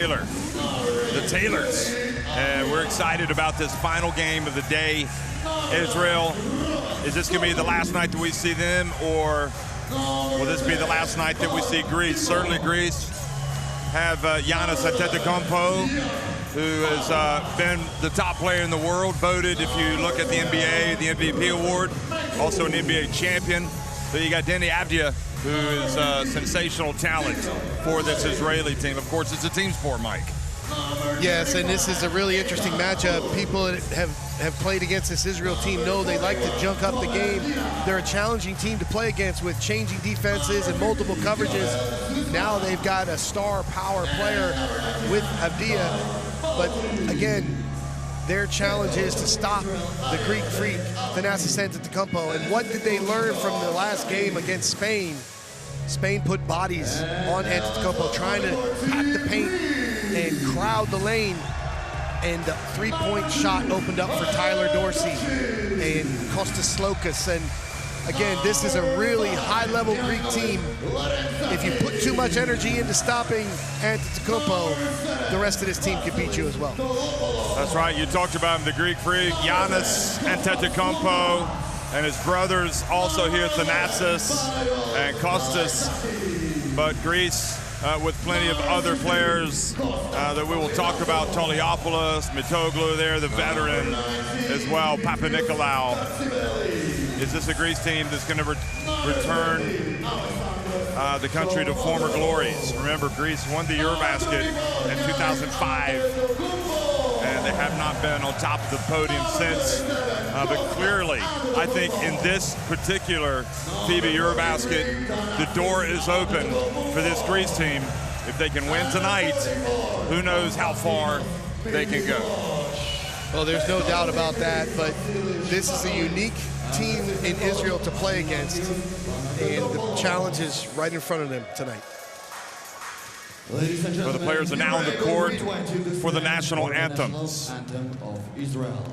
The Taylors, and we're excited about this final game of the day. Israel, is this going to be the last night that we see them, or will this be the last night that we see Greece? Certainly Greece have Giannis Antetokounmpo, who has been the top player in the world, voted, if you look at the NBA, the MVP award, also an NBA champion. But you got Deni Avdija, who is a sensational talent for this Israeli team. Of course, it's a team sport, Mike. Yes, and this is a really interesting matchup. People that have played against this Israel team know they like to junk up the game. They're a challenging team to play against with changing defenses and multiple coverages. Now they've got a star power player with Avdija, but again, their challenge is to stop the Greek freak, Thanasis Antetokounmpo. And what did they learn from the last game against Spain? Spain put bodies on Antetokounmpo, trying to pack the paint and crowd the lane. And the three-point shot opened up for Tyler Dorsey and Kostas Sloukas. And again, this is a really high-level Greek team. If you put too much energy into stopping Antetokounmpo, the rest of this team can beat you as well. That's right. You talked about him, the Greek freak, Giannis Antetokounmpo, and his brothers also here, Thanasis and Kostas. But Greece with plenty of other players that we will talk about. Toliopoulos, Mitoglu there, the veteran as well, Papanikolaou. Is this a Greece team that's going to return the country to former glories? Remember, Greece won the EuroBasket in 2005, and they have not been on top of the podium since. But clearly, I think in this particular FIBA EuroBasket, the door is open for this Greece team. If they can win tonight, who knows how far they can go. Well, there's no doubt about that, but this is a unique team in Israel to play against, and the challenge is right in front of them tonight. So the players are now on the court for the national anthem. Anthem of Israel.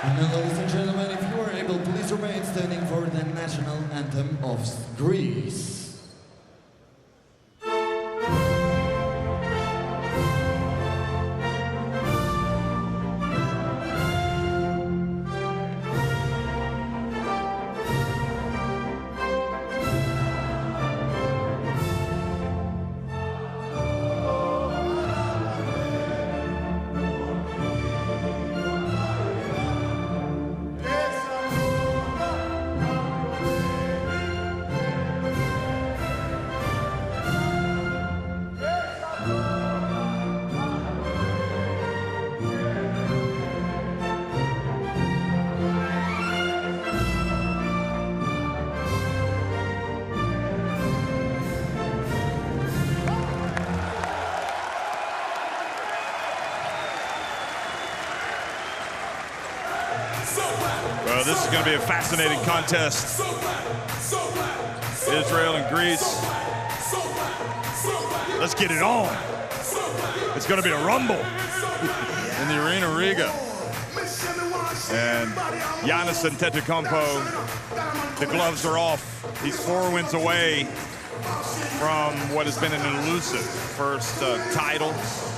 And now, ladies and gentlemen, if you are able, please remain standing for the national anthem of Greece. Well, this is going to be a fascinating contest. Israel and Greece. Let's get it on. It's going to be a rumble in the Arena Riga. And Giannis Antetokounmpo, the gloves are off. He's 4 wins away from what has been an elusive first title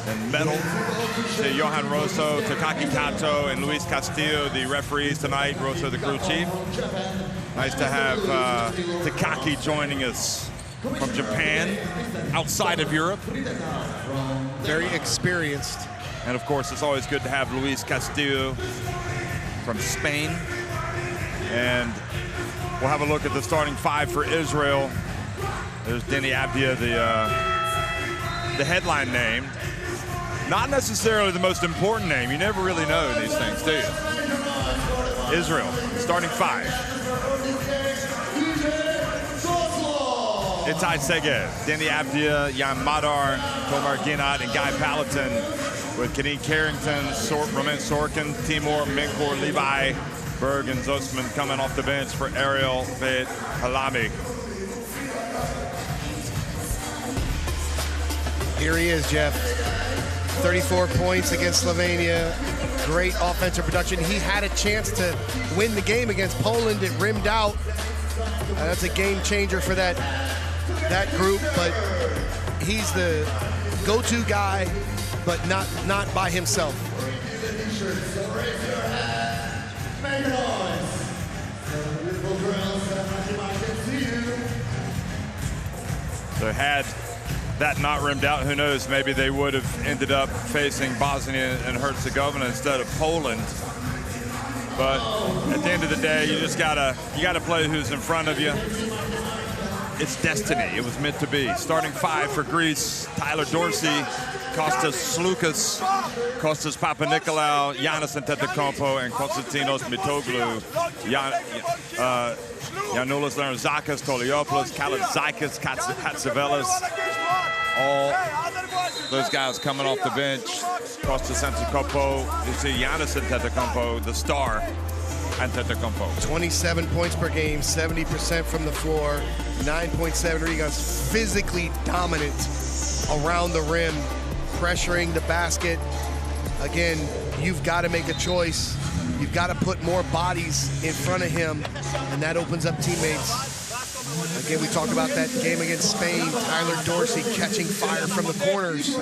and medal. To Johan Rosso, Takaki Kato, and Luis Castillo, the referees tonight. Rosso, the crew chief. Nice to have Takaki joining us from Japan, outside of Europe. Very experienced. And of course, it's always good to have Luis Castillo from Spain. And we'll have a look at the starting five for Israel. There's Deni Avdia, the headline name. Not necessarily the most important name. You never really know these things, do you? Israel, starting five. Itai Segev, Deni Avdia, Jan Madar, Tomar Ginat, and Guy Palatine, with Kadeem Carrington, Romain Sorkin, Timur, Minkor, Levi, Berg, and Zosman coming off the bench for Ariel Beit Halami. Here he is, Jeff. 34 points against Slovenia. Great offensive production. He had a chance to win the game against Poland. It rimmed out. That's a game changer for that group, but he's the go-to guy, but not by himself. So had that not rimmed out, who knows, maybe they would have ended up facing Bosnia and Herzegovina instead of Poland. But at the end of the day, you gotta play who's in front of you. It's destiny. It was meant to be. Starting five for Greece: Tyler Dorsey, Kostas Sloukas, Kostas Papanikolaou, Giannis Antetokounmpo, and Konstantinos Mitoglou. Yanoulis Larenzakas, Toliopoulos, Kaladzakis, Hatzivelis. All those guys coming off the bench. Kostas Antetokounmpo, you see Giannis Antetokounmpo, the star. Antetokounmpo. 27 points per game, 70% from the floor, 9.7 rebounds, physically dominant around the rim, pressuring the basket. Again, you've got to make a choice. You've got to put more bodies in front of him, and that opens up teammates. Again, we talked about that game against Spain, Tyler Dorsey catching fire from the corners.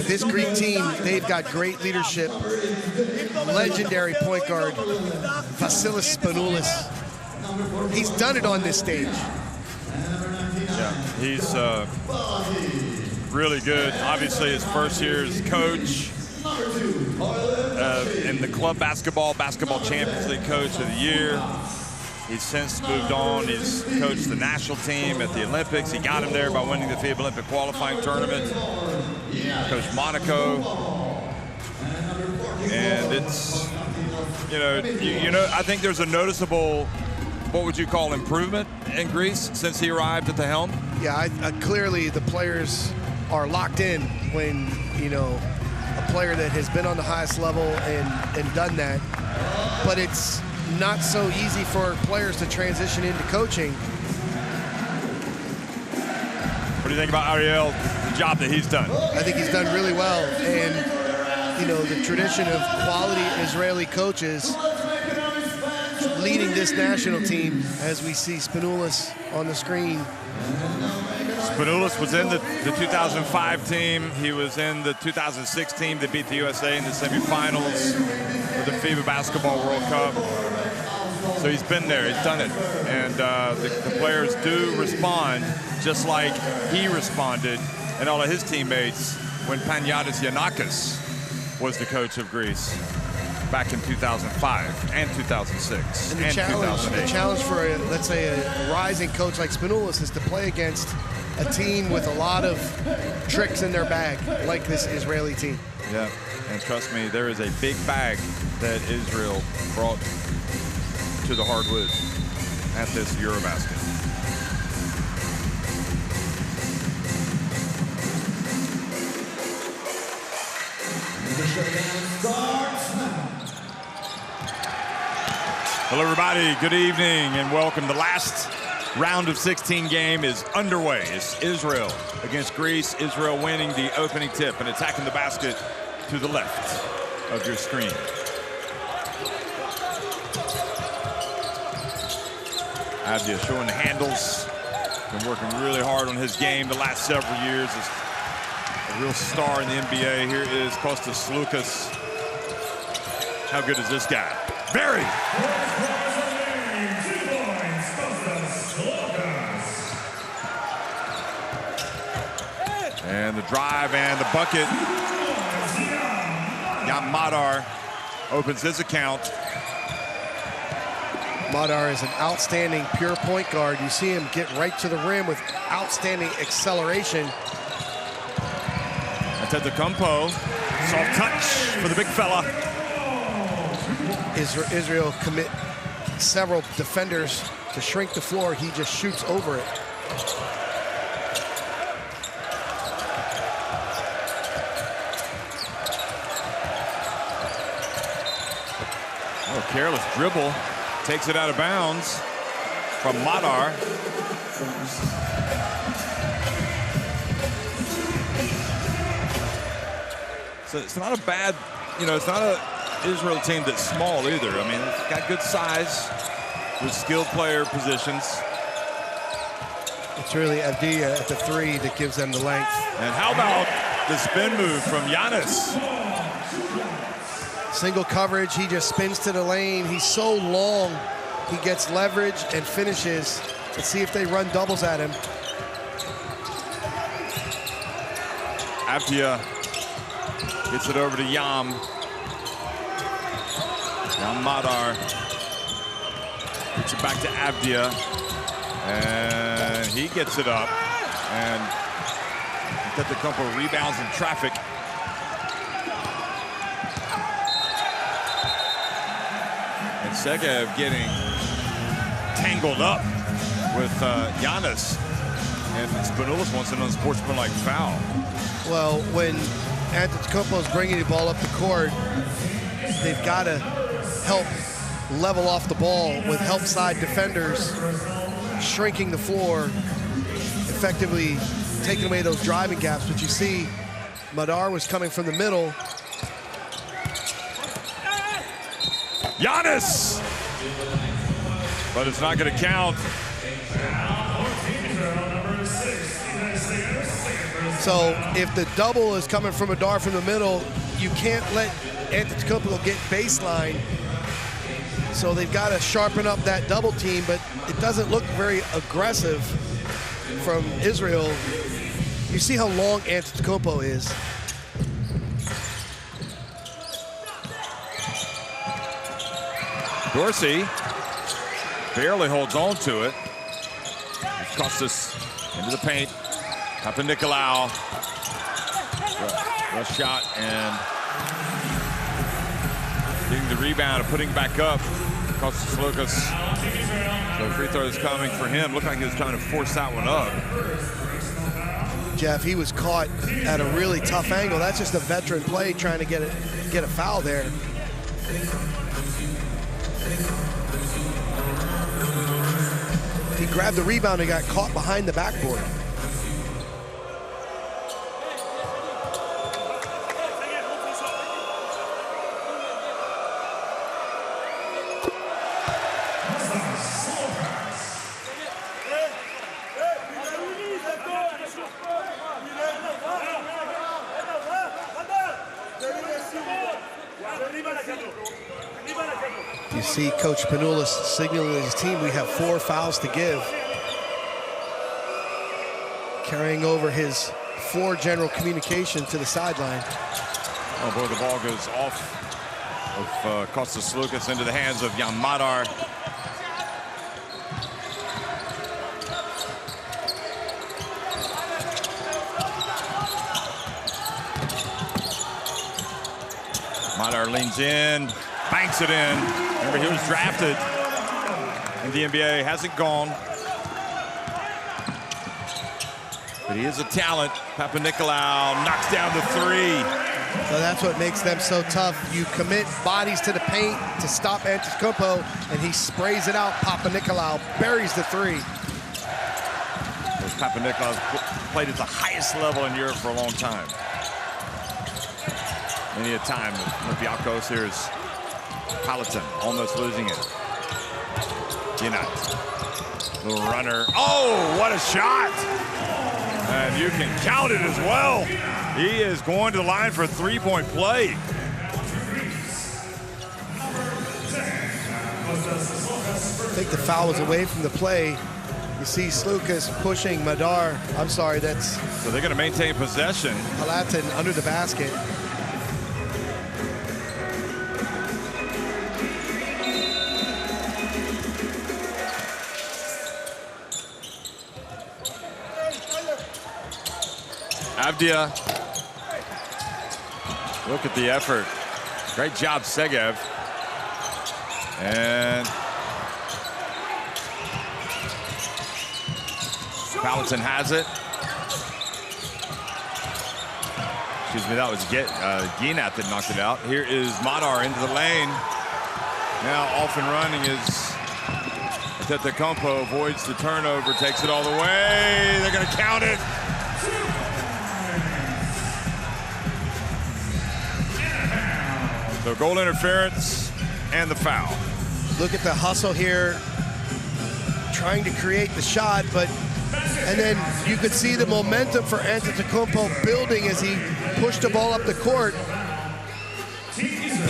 This Greek team, they've got great leadership. Legendary point guard, Vasilis Spanoulis. He's done it on this stage. Yeah, he's really good. Obviously, his first year as coach in the club basketball Champions League coach of the year. He's since moved on. He's coached the national team at the Olympics. He got him there by winning the FIBA Olympic qualifying tournament. Coached Monaco. And it's, I think there's a noticeable, what would you call, improvement in Greece since he arrived at the helm? Yeah, clearly the players are locked in when, a player that has been on the highest level and done that. But it's not so easy for players to transition into coaching. What do you think about Ariel, the job that he's done? I think he's done really well. And, the tradition of quality Israeli coaches leading this national team, as we see Spanoulis on the screen. Spanoulis was in the 2005 team. He was in the 2006 team that beat the USA in the semifinals for the FIBA Basketball World Cup. So he's been there, he's done it. And the players do respond just like he responded and all of his teammates when Panayotis Giannakis was the coach of Greece back in 2005 and 2006 and 2008. The challenge for, let's say, a rising coach like Spanoulis is to play against a team with a lot of tricks in their bag, like this Israeli team. Yeah, and trust me, there is a big bag that Israel brought to the hardwood at this EuroBasket. Hello, everybody. Good evening and welcome. The last round of 16 game is underway. It's Israel against Greece. Israel winning the opening tip and attacking the basket to the left of your screen. Avdia showing the handles. Been working really hard on his game the last several years. Is a real star in the NBA. Here is Kostas Sloukas. How good is this guy? Very. The drive and the bucket. Jan Madar opens his account. Madar is an outstanding pure point guard. You see him get right to the rim with outstanding acceleration. Antetokounmpo, soft touch for the big fella. Israel commit several defenders to shrink the floor. He just shoots over it. Oh, careless dribble. Takes it out of bounds from Madar. So it's not a bad, it's not a Israel team that's small either. I mean, it's got good size with skilled player positions. It's really Avdia at the 3 that gives them the length. And how about the spin move from Giannis? Single coverage, he just spins to the lane. He's so long, he gets leverage and finishes. Let's see if they run doubles at him. Avdia gets it over to Jan Madar. Gets it back to Avdia. And he gets it up. And Antetokounmpo rebounds in traffic. And Segev getting tangled up with Giannis. And Spanoulis wants an unsportsmanlike foul. Well, when Antetokounmpo is bringing the ball up the court, they've got to help level off the ball with help side defenders shrinking the floor, effectively taking away those driving gaps. But you see, Madar was coming from the middle. Giannis! But it's not going to count. So if the double is coming from Madar from the middle, you can't let Antetokounmpo get baseline. So they've got to sharpen up that double team, but it doesn't look very aggressive from Israel. You see how long Antetokounmpo is. Dorsey barely holds on to it. Costas into the paint. Papanikolaou. Rush shot and getting the rebound and putting back up. Costas Lucas. So free throw is coming for him. Looked like he was trying to force that one up. Jeff, he was caught at a really tough angle. That's just a veteran play trying to get a foul there. He grabbed the rebound and got caught behind the backboard. You see Coach Spanoulis signaling his team, we have 4 fouls to give. Carrying over his 4 general communication to the sideline. Oh boy, the ball goes off of Costas Lucas into the hands of Jan Madar. Madar leans in, banks it in. Remember, he was drafted in the NBA, hasn't gone. But he is a talent. Papanikolaou knocks down the 3. So that's what makes them so tough. You commit bodies to the paint to stop Antetokounmpo, and he sprays it out. Papanikolaou buries the 3. Papanikolaou played at the highest level in Europe for a long time. Many a time with Olympiacos. Here's Palatine almost losing it. Ginat, little runner. Oh, what a shot! And you can count it as well. He is going to the line for a 3-point play. I think the foul was away from the play. You see Slukas pushing Madar. I'm sorry, that's So they're going to maintain possession. Palatine under the basket. Avdia. Look at the effort. Great job, Segev. And Palatine has it. Excuse me, that was Ginat that knocked it out. Here is Madar into the lane. Now off and running is Antetokounmpo, avoids the turnover, takes it all the way. They're going to count it. So goal interference and the foul. Look at the hustle here, trying to create the shot, and then you could see the momentum for Antetokounmpo building as he pushed the ball up the court.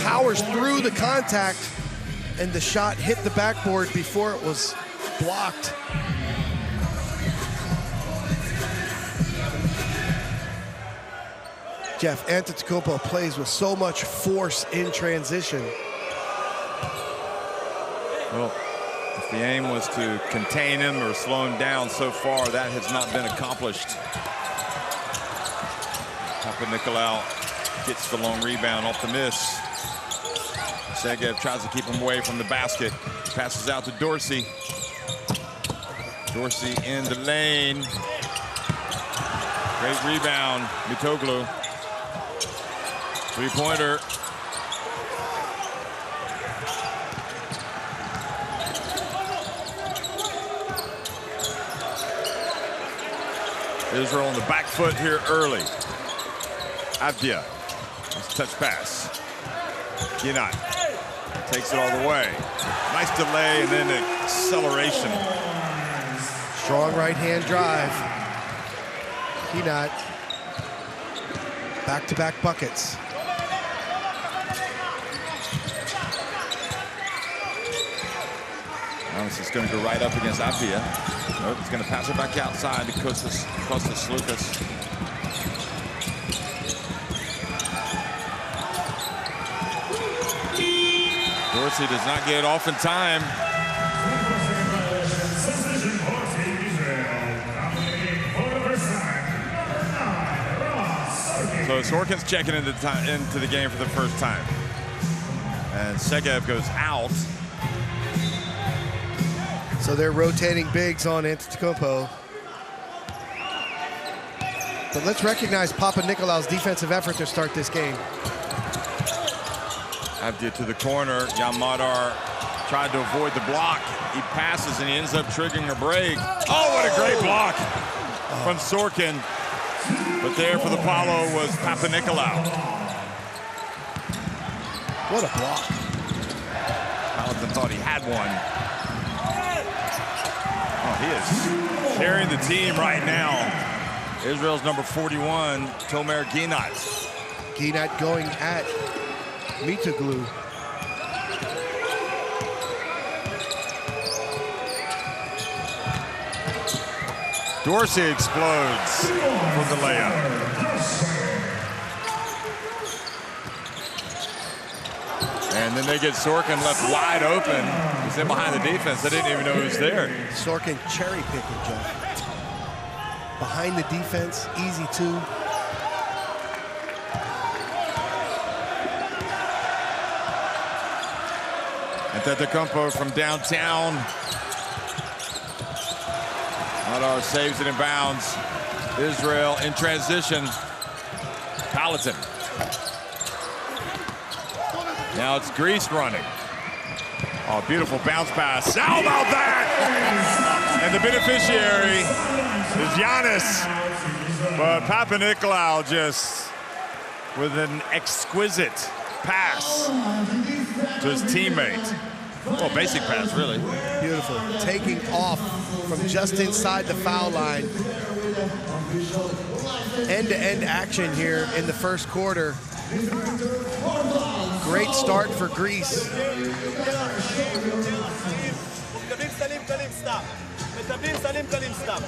Powers through the contact, and the shot hit the backboard before it was blocked. Jeff, Antetokounmpo plays with so much force in transition. Well, if the aim was to contain him or slow him down so far, that has not been accomplished. Papanikolaou gets the long rebound off the miss. Segev tries to keep him away from the basket. Passes out to Dorsey. Dorsey in the lane. Great rebound, Mitoglu. Three-pointer. Israel on the back foot here early. Avdia. Nice touch pass. Ginat takes it all the way. Nice delay and then acceleration. Strong right-hand drive. Ginat. Back-to-back buckets. Giannis is going to go right up against Avdia. Nope, he's going to pass it back outside to Kostas Slukas. Dorsey does not get it off in time. So Sorkin's checking into the game for the first time. And Segev goes out. So they're rotating bigs on Antetokounmpo. But let's recognize Papanikolaou's defensive effort to start this game. Avdia to the corner. Jan Madar tried to avoid the block. He passes and he ends up triggering a break. Oh, what a great block from Sorkin. But there for the follow was Papanikolaou. What a block. Palatine thought he had one. Oh, he is carrying the team right now. Israel's number 41, Tomer Ginat. Ginat going at Mitoglu. Dorsey explodes for the layup. And then they get Sorkin left wide open. He's in behind the defense. They didn't even know he was there. Sorkin cherry picking, Jeff. Behind the defense, easy two. Antetokounmpo from downtown. Madar saves it in bounds. Israel in transition. Palatine. Now it's Greece running. Oh, beautiful bounce pass. How about that? And the beneficiary is Giannis. But Papanikolaou just with an exquisite pass to his teammate. Well, basic pass, really. Beautiful. Taking off from just inside the foul line. End-to-end action here in the first quarter. Great start for Greece. Stop. מטבלים סלים קלים סתם.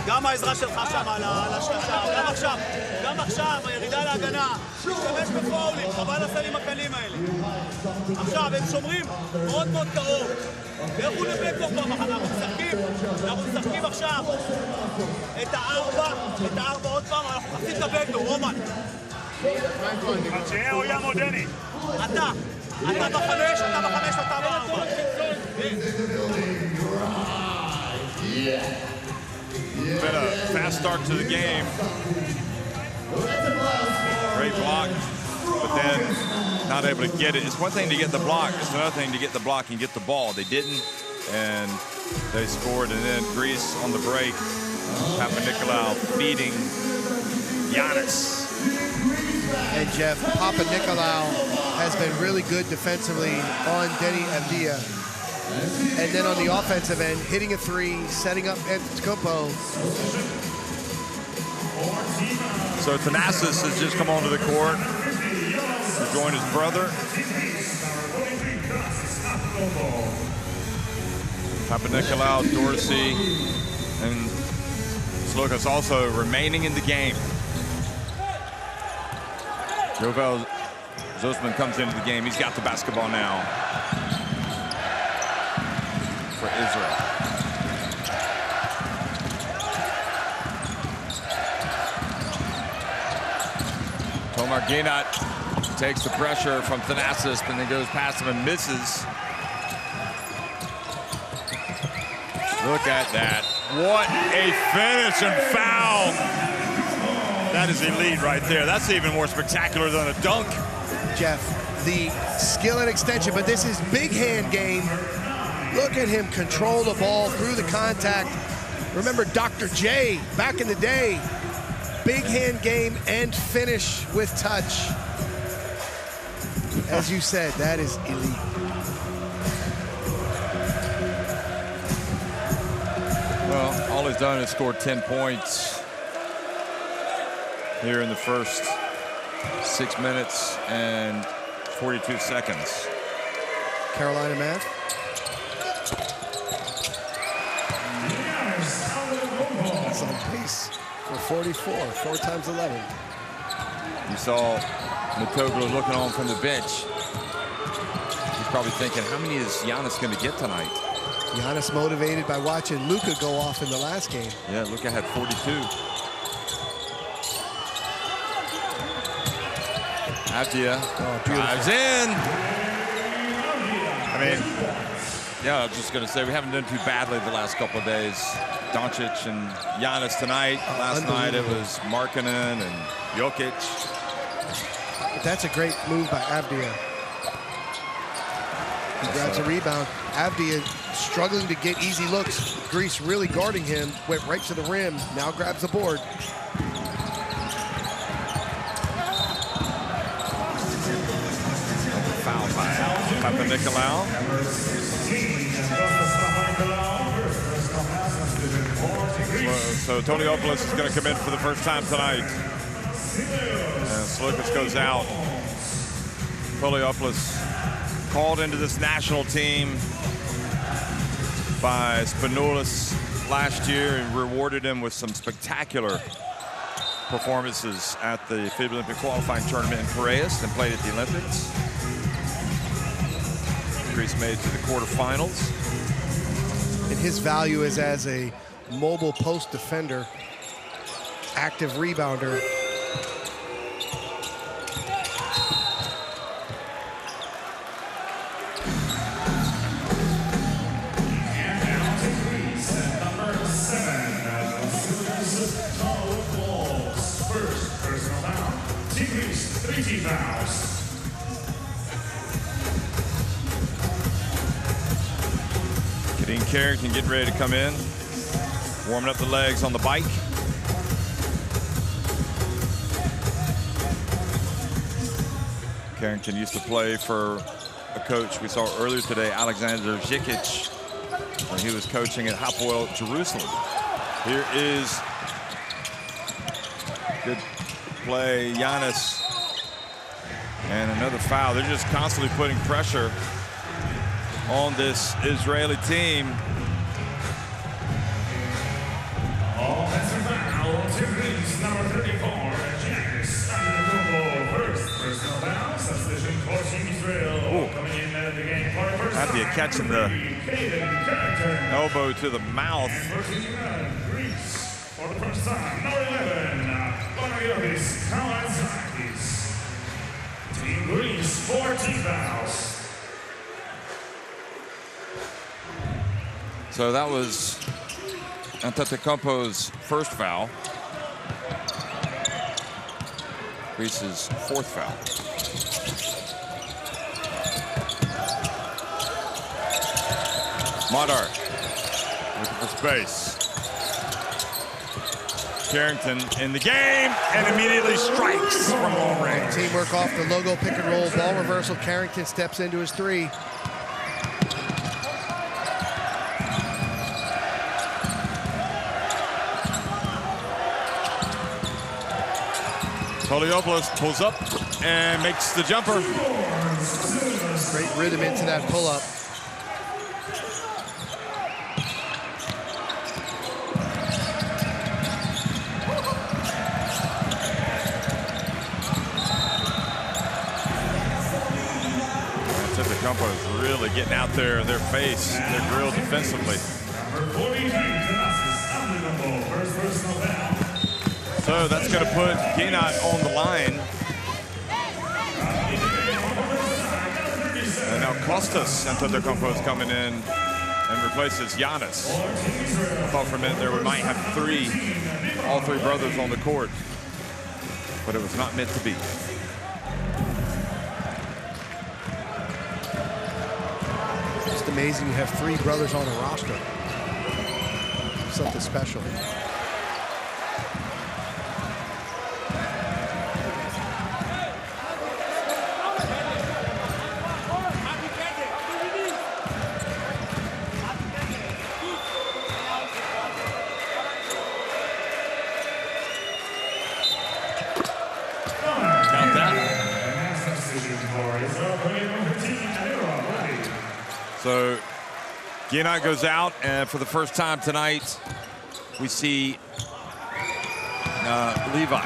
גם העזרה שלך שם על השלושה, גם עכשיו, הירידה להגנה, משתמש בפאולים, חבל הסלים הקלים האלה. עכשיו, הם שומרים מאוד מאוד קרוב. ואיכו נבלק כבר פעם אחת, אנחנו משחקים עכשיו את הארבע עוד פעם, אנחנו מחפשים את הבקטור, רומן. שיהיה אויה מודני. אתה בחמש, אתה בארבע. Been a fast start to the game. Great block, but then not able to get it. It's one thing to get the block. It's another thing to get the block and get the ball. They didn't, and they scored. And then Greece on the break. Papanikolaou feeding Giannis. And Jeff, Papanikolaou has been really good defensively on Denny Avdia. And then on the offensive end, hitting a three, setting up Antetokounmpo. So Thanasis has just come onto the court to join his brother. Papanikolaou, Dorsey, and Slukas also remaining in the game. Jovel Zosman comes into the game. He's got the basketball now for Israel. Tomer Ginat takes the pressure from Thanasis and then goes past him and misses. Look at that. What a finish and foul. That is elite right there. That's even more spectacular than a dunk. Jeff, the skill and extension, but this is big hand game. Look at him control the ball through the contact. Remember Dr. J back in the day. Big hand game and finish with touch. As you said, that is elite. Well, all he's done is scored 10 points here in the first 6 minutes and 42 seconds. Carolina math. That's on pace for 44, 4 times 11. You saw Matoglu looking on from the bench. He's probably thinking, how many is Giannis going to get tonight? Giannis motivated by watching Luka go off in the last game. Yeah, Luka had 42. Avdia drives in. I mean, yeah, I was just going to say, we haven't done too badly the last couple of days. Doncic and Giannis tonight. Last night it was Markkanen and Jokic. But that's a great move by Avdia. He grabs a rebound. Avdia struggling to get easy looks. Greece really guarding him. Went right to the rim. Now grabs the board. Foul by Papanikolaou. So Toniopoulos is going to come in for the first time tonight. And Slukas goes out. Toniopoulos called into this national team by Spanoulis last year and rewarded him with some spectacular performances at the FIBA Olympic qualifying tournament in Piraeus and played at the Olympics. Greece made it to the quarterfinals. And his value is as a mobile post defender, active rebounder. Kadeem Carrington getting ready to come in, warming up the legs on the bike. Carrington used to play for a coach we saw earlier today, Alexander Zikic, when he was coaching at Hapoel Jerusalem. Here is good play, Giannis, and another foul. They're just constantly putting pressure on this Israeli team. After you catching the elbow to the mouth. For the first time, number 11, Team Greece, 14 fouls. So that was Antetokounmpo's first foul. Greece's fourth foul. Madar looking for space. Carrington in the game and immediately strikes from long range. Teamwork off the logo pick and roll. Ball reversal. Carrington steps into his three. Poliopoulos pulls up and makes the jumper. Great rhythm into that pull-up. Antetokounmpo is really getting out there in their face, their grill defensively. So that's going to put Ginot on the line. And now Kostas Antetokounmpo is coming in and replaces Giannis. I thought for a minute there we might have all three brothers on the court, but it was not meant to be. Just amazing you have three brothers on the roster. Something special. So Ginot goes out, and for the first time tonight, we see Levi.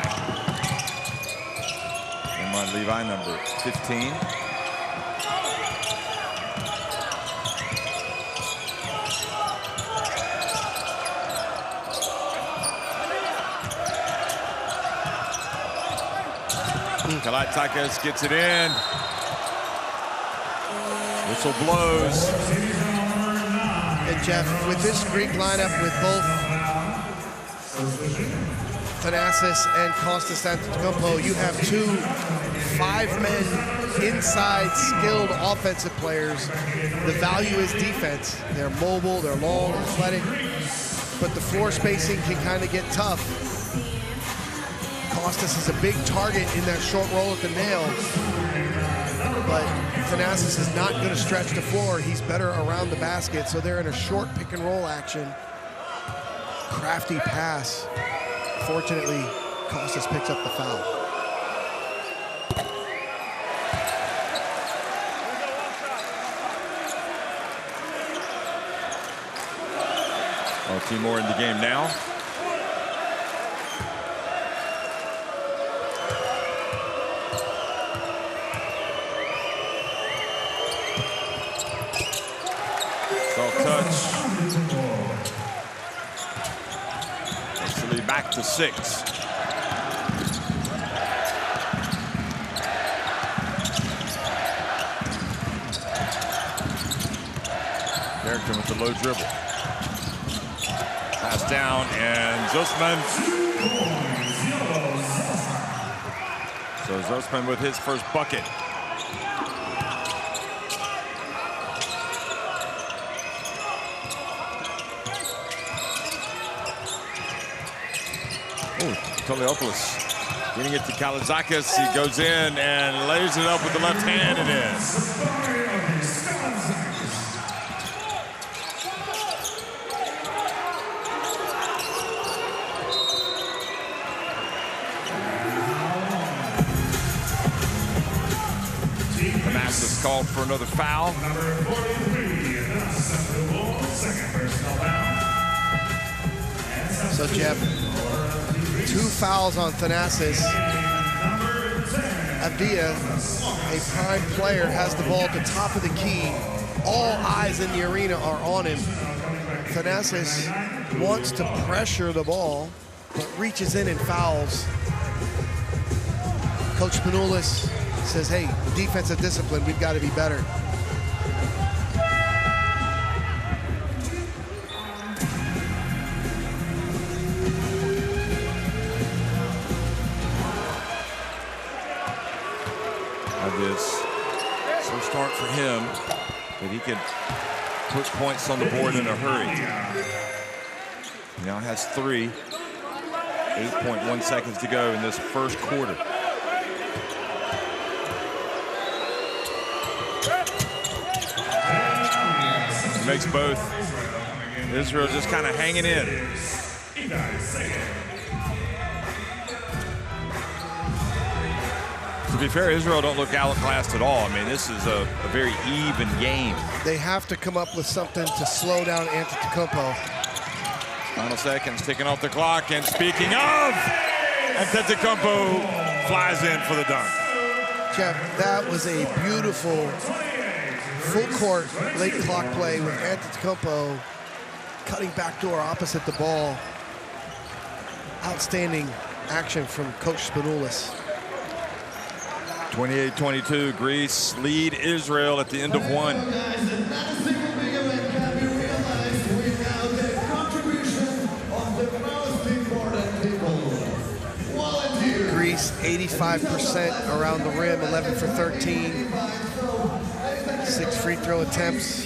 And my Levi number 15. Kalaitakis gets it in. Whistle blows. And Jeff, with this Greek lineup with both Thanasis and Kostas Antetokounmpo, you have two 5-men inside skilled offensive players. The value is defense. They're mobile, they're long, athletic, but the floor spacing can kind of get tough. Kostas is a big target in that short roll at the nail, but Thanasis is not going to stretch the floor. He's better around the basket, so they're in a short pick and roll action. Crafty pass. Fortunately, Kostas picks up the foul. Well, two more in the game now. Touch. Actually back to 6. Carrington with the low dribble. Pass down, and Zosman. So Zosman with his first bucket. Poliopoulos getting it to Kalaitakis. He goes in and lays it up with the left hand and in. Thanasis called for another foul. Number 43, second personal foul. So Jeff, 2 fouls on Thanasis. Avdia, a prime player, has the ball at the top of the key. all eyes in the arena are on him. Thanasis wants to pressure the ball, but reaches in and fouls. Coach Spanoulis says, hey, defensive discipline, we've got to be better. This slow start for him, but he can put points on the board in a hurry. He now has 3. 8.1 seconds to go in this first quarter. He makes both. Israel just kind of hanging in. To be fair, Israel don't look outclassed at all. I mean, this is a very even game. They have to come up with something to slow down Antetokounmpo. Final seconds ticking off the clock. And speaking of, Antetokounmpo flies in for the dunk. Jeff, that was a beautiful full-court late clock play with Antetokounmpo cutting backdoor opposite the ball. Outstanding action from Coach Spanoulis. 28-22, Greece lead Israel at the end of 1. Greece 85% around the rim, 11 for 13. 6 free throw attempts.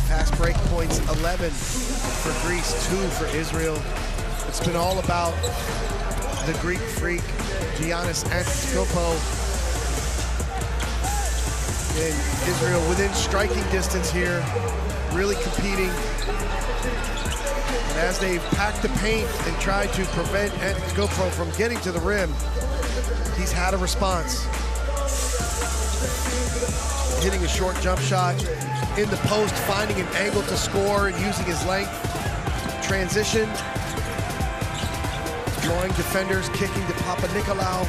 Fast break points, 11 for Greece, 2 for Israel. It's been all about the Greek freak, Giannis Antetokounmpo. And Israel within striking distance here, really competing. And as they've packed the paint and tried to prevent Antetokounmpo from getting to the rim, he's had a response. Hitting a short jump shot in the post, finding an angle to score and using his length. Transition. Drawing defenders, kicking to Papa Nicolau.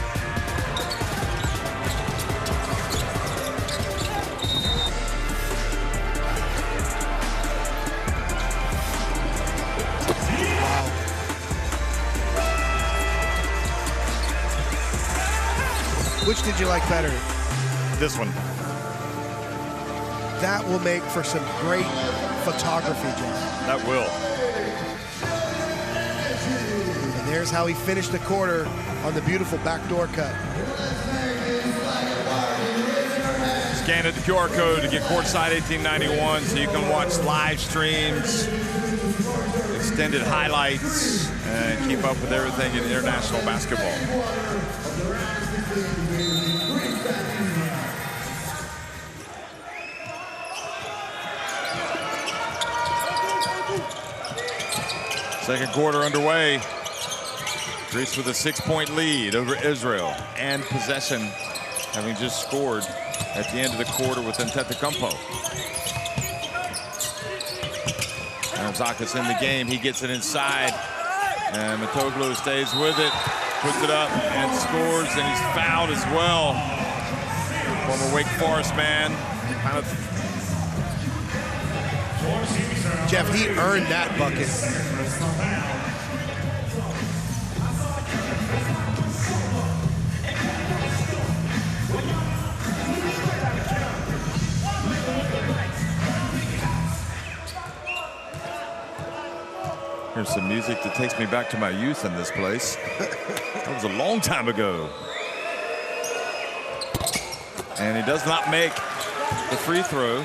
Wow. Which did you like better? This one. That will make for some great photography, Jeff. That will. There's how he finished the quarter on the beautiful backdoor cut. Scan at the QR code to get courtside 1891 so you can watch live streams, extended highlights, and keep up with everything in international basketball. Second quarter underway. Greece with a 6-point lead over Israel and possession, having just scored at the end of the quarter with Antetokounmpo. Zakas in the game, he gets it inside, and Matoglu stays with it, puts it up and scores, and he's fouled as well. Former Wake Forest man, kind of. Jeff, he earned that bucket. Here's some music that takes me back to my youth in this place. That was a long time ago. And he does not make the free throw.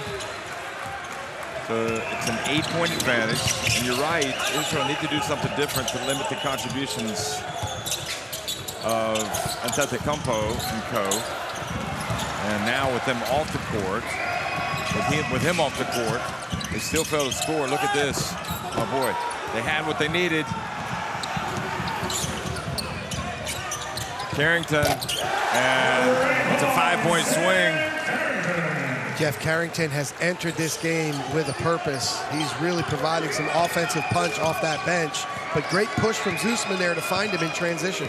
So it's an 8-point advantage. And you're right, Israel need to do something different to limit the contributions of Antetokounmpo and co. And now with them off the court, with him off the court, they still fail to score. Look at this. Oh boy. They had what they needed. Carrington, and it's a 5-point swing. Jeff, Carrington has entered this game with a purpose. He's really providing some offensive punch off that bench, but great push from Zusman there to find him in transition.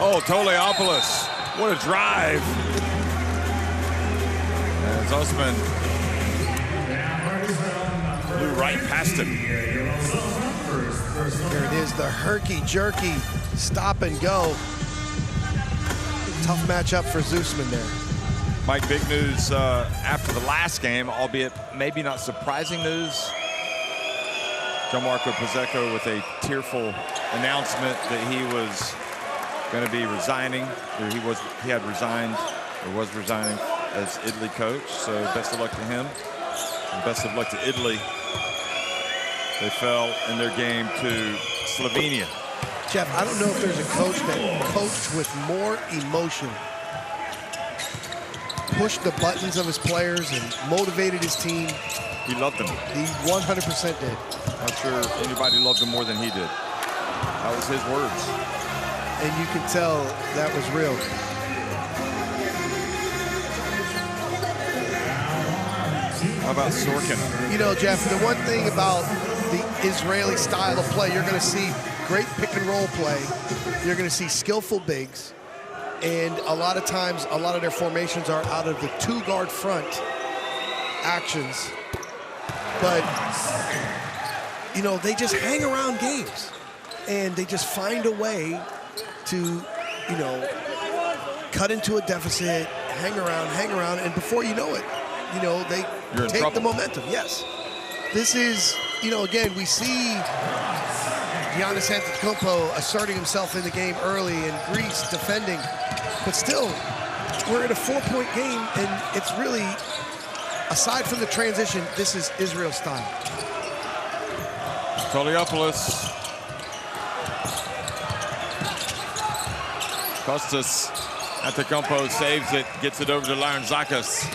Oh, Toliopoulos. What a drive. And Zussman blew right past him. There it is, the herky-jerky stop and go. Tough matchup for Zussman there. Mike, big news after the last game, albeit maybe not surprising news. Gianmarco Pozzecco with a tearful announcement that he was going to be resigning, or he had resigned, or was resigning as Italy coach. So best of luck to him, and best of luck to Italy. They fell in their game to Slovenia. Jeff, I don't know if there's a coach that coached with more emotion, pushed the buttons of his players, and motivated his team. He loved them. He 100% did. Not sure anybody loved him more than he did. That was his words. And you can tell that was real. How about Sorkin? You know, Jeff, the one thing about the Israeli style of play, you're going to see great pick and roll play. You're going to see skillful bigs. And a lot of times, a lot of their formations are out of the two-guard front actions. But, you know, they just hang around games. And they just find a way to, you know, cut into a deficit, hang around, and before you know it, you know, they take the momentum. Yes. This is, you know, again, we see Giannis Antetokounmpo asserting himself in the game early and Greece defending. But still, we're in a 4-point game, and it's really, aside from the transition, this is Israel style. Toliopoulos. Kostas Antetokounmpo saves it, gets it over to Larantzakis.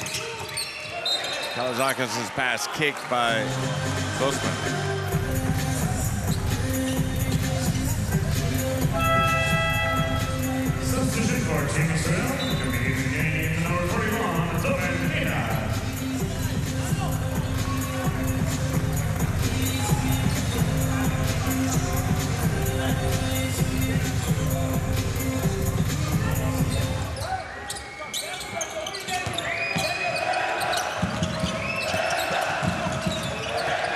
Kalazakis' pass kicked by Zussman. Substitution for Team Israel, coming into the game, number 41, Domen Hina.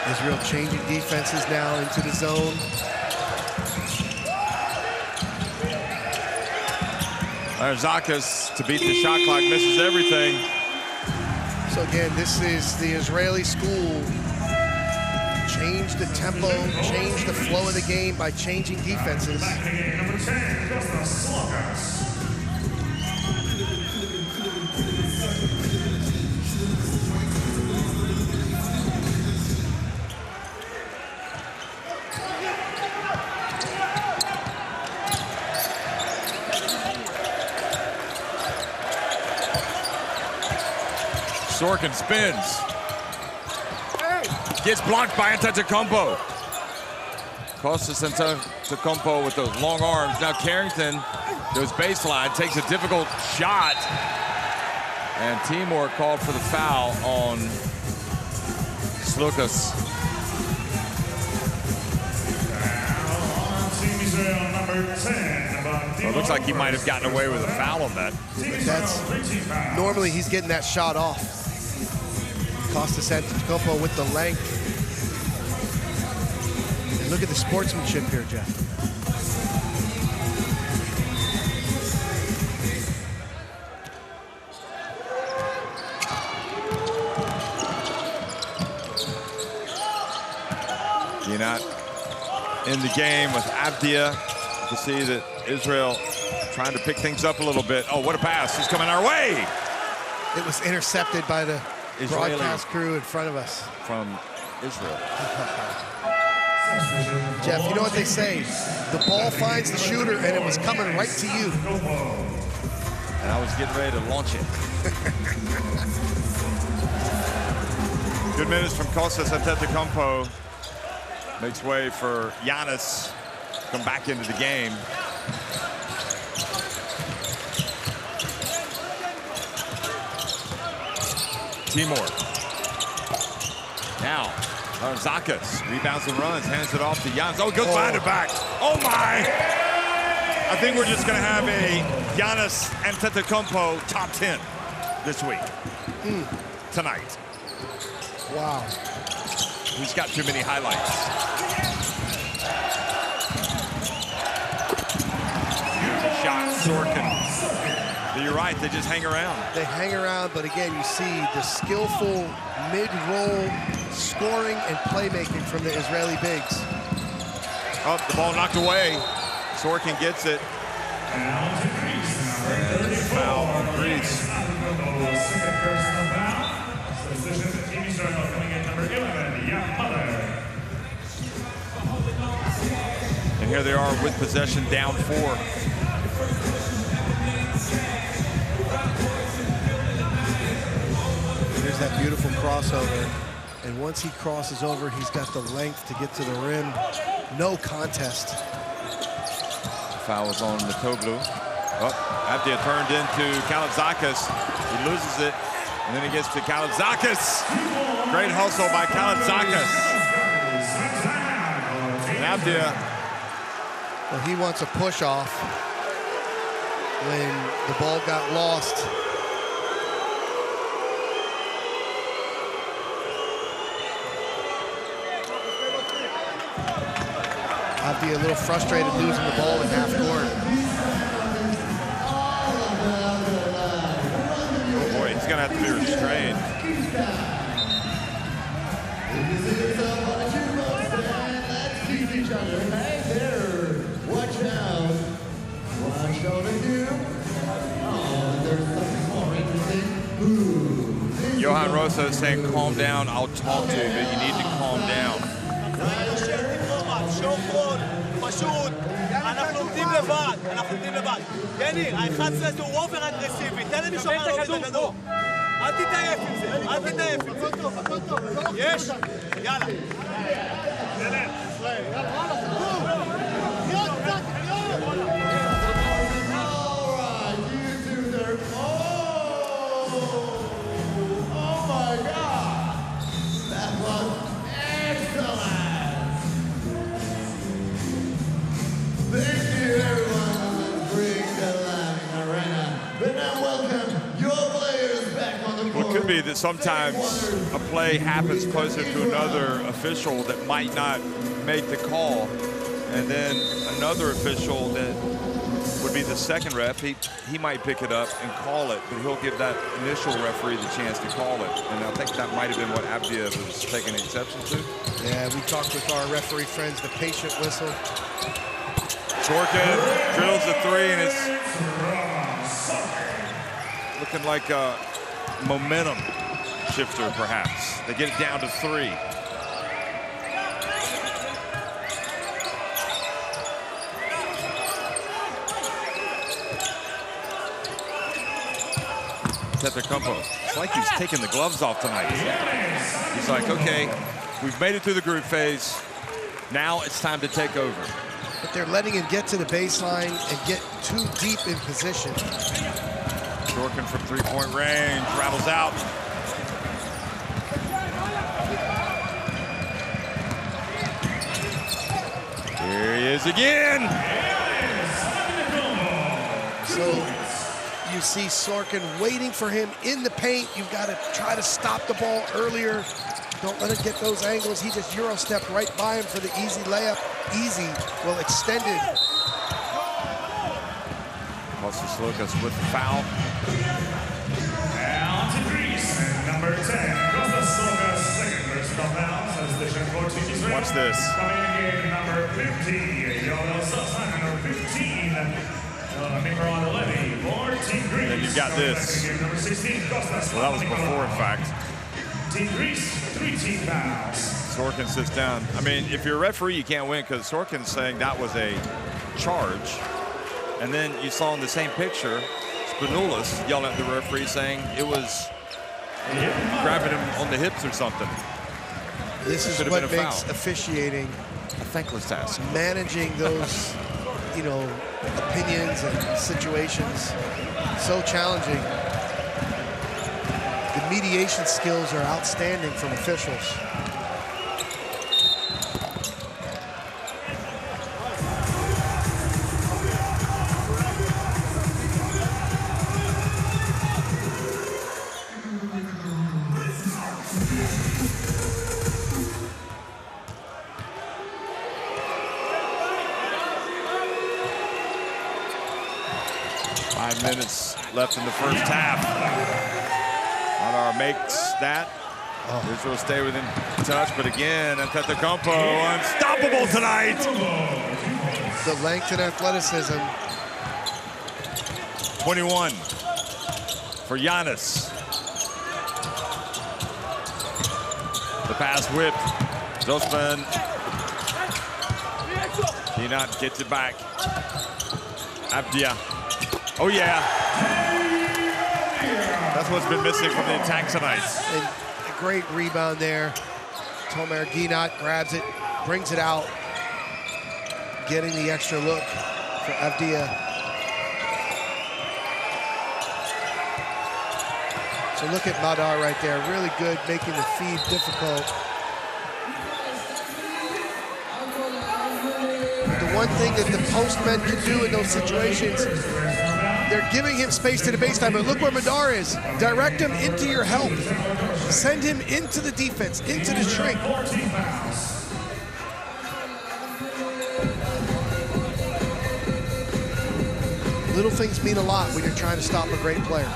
Israel changing defenses now into the zone. Larantzakis to beat the shot clock, misses everything. So again, this is the Israeli school. Change the tempo, change the flow of the game by changing defenses. Back in the game, number 10, Kostas Slokas. Sorkin spins. Gets blocked by Antetokounmpo. Kostas Antetokounmpo with those long arms. Now Carrington goes baseline, takes a difficult shot. And Timor called for the foul on Slokas. Team Israel, number 10. Well, it looks like he might have gotten away with a foul on that. Normally he's getting that shot off. Kostas Antetokounmpo with the length. And look at the sportsmanship here, Jeff. You're not in the game with Avdia. You can see that Israel trying to pick things up a little bit. Oh, what a pass. He's coming our way. It was intercepted by the Israeli broadcast crew in front of us. From Israel. Jeff, you know what they say? The ball finds the shooter, and it was coming right to you. And I was getting ready to launch it. Good minutes from Kostas Antetokounmpo. Makes way for Giannis to come back into the game. Timor. Now, Larantzakis rebounds and runs, hands it off to Giannis. Oh, he goes behind it back. Oh, my! I think we're just going to have a Giannis Antetokounmpo top 10 this week, tonight. Wow. He's got too many highlights. Here's a shot, Sorkin. But you're right, they just hang around. They hang around, but again, you see the skillful mid-roll scoring and playmaking from the Israeli bigs. Oh, the ball knocked away. Sorkin gets it. And foul on Greece. And here they are with possession, down 4. Here's that beautiful crossover. And once he crosses over, he's got the length to get to the rim. No contest. Foul was on Mitoglu. Oh, Abdia turned into Kalaitzakis. He loses it, and then he gets to Kalaitzakis. Great hustle by Kalaitzakis. And Abdia. Well, he wants a push off when the ball got lost. I'd be a little frustrated losing the ball in half court. Oh boy, he's gonna have to be restrained. Johan Rosa is saying, calm down, I'll talk to you, but you need to calm down. פשוט, אנחנו עומדים לבד, יני, ה-11 הזה הוא אובר אגרסיבי, תן לי מישהו מה להוביל את הכדור. אל תתעייף עם זה, יש, יאללה. Well, it could be that sometimes a play happens closer to another official that might not make the call, and then another official that would be the second ref, he might pick it up and call it, but he'll give that initial referee the chance to call it. And I think that might have been what Abdia was taking exception to. Yeah, we talked with our referee friends, the patient whistle. Sorkin drills the 3, and it's looking like a momentum shifter, perhaps. They get it down to 3. Antetokounmpo. It's like he's taking the gloves off tonight. He's like, okay, we've made it through the group phase. Now it's time to take over. But they're letting him get to the baseline and get too deep in position. Sorkin from 3-point range, rattles out. Here he is again. So you see Sorkin waiting for him in the paint. You've got to try to stop the ball earlier. Don't let him get those angles. He just Euro stepped right by him for the easy layup. Easy, well extended. Kostas Lukas with the foul. Down to Greece, and number 10, Kostas Lukas, second personal foul, substitution for Team Israel. Watch this. Coming in game number 50, Yoel Sassan, number 15, Mikron Levy for Team Greece. And you've got this. Game number 16, Kostas. Well, that was before, in fact. Team Greece, 3 team fouls. Sorkin sits down. I mean, if you're a referee, you can't win because Sorkin's saying that was a charge. And then you saw in the same picture, Spanoulis yelling at the referee saying it was grabbing him on the hips or something. This is what makes officiating a thankless task. Managing those, you know, opinions and situations so challenging. The mediation skills are outstanding from officials. 5 minutes left in the first half. Madar makes that. Israel stay within touch, but again, Antetokounmpo unstoppable tonight. The length and athleticism. 21 for Giannis. The pass whipped. Zosman. Dinat gets it back. Abdia. Oh yeah. That's what's been missing from the attack tonight. And a great rebound there. Tomer Ginat grabs it, brings it out, getting the extra look for Abdia. So look at Madar right there, really good, making the feed difficult. But the one thing that the postmen can do in those situations, they're giving him space to the baseline, but look where Madar is. Direct him into your help. Send him into the defense, into the shrink. Little things mean a lot when you're trying to stop a great player.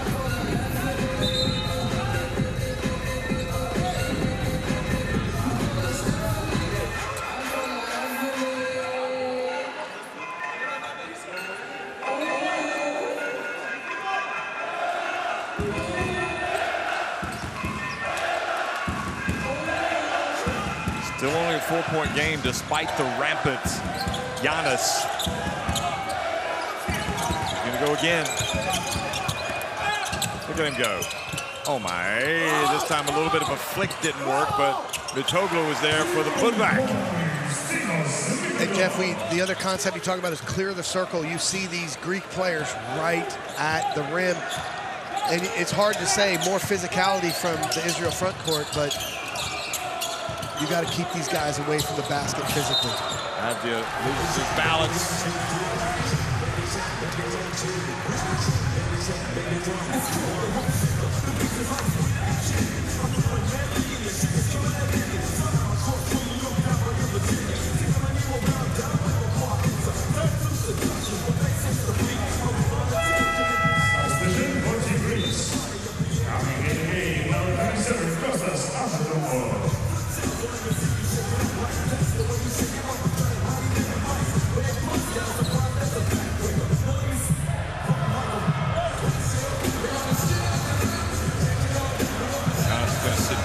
Still only a 4-point game despite the rampant Giannis. He's gonna go again. Look at him go. Oh my, this time a little bit of a flick didn't work, but Mitoglu was there for the putback. And Jeff, the other concept you talk about is clear the circle. You see these Greek players right at the rim. And it's hard to say more physicality from the Israel front court, but you got to keep these guys away from the basket physically. Abdia loses his balance.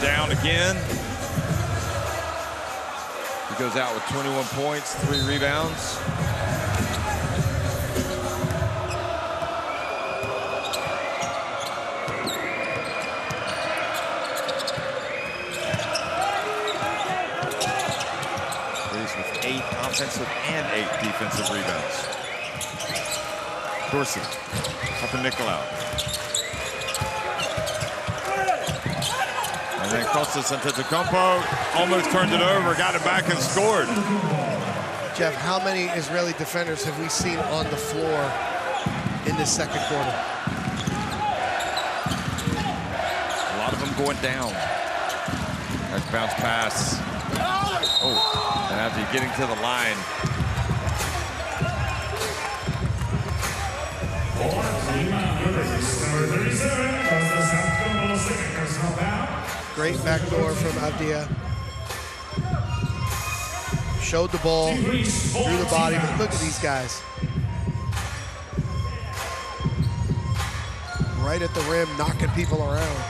Down again. He goes out with 21 points, 3 rebounds. He's with 8 offensive and 8 defensive rebounds. Dorsey, up in Nicolau. And then Kostas Antetokounmpo almost turned it over, got it back and scored. Jeff, how many Israeli defenders have we seen on the floor in this second quarter? A lot of them going down. Nice bounce pass. Oh, and after getting to the line. Great backdoor from Abdia. Showed the ball, threw the body, but look at these guys. Right at the rim, knocking people around.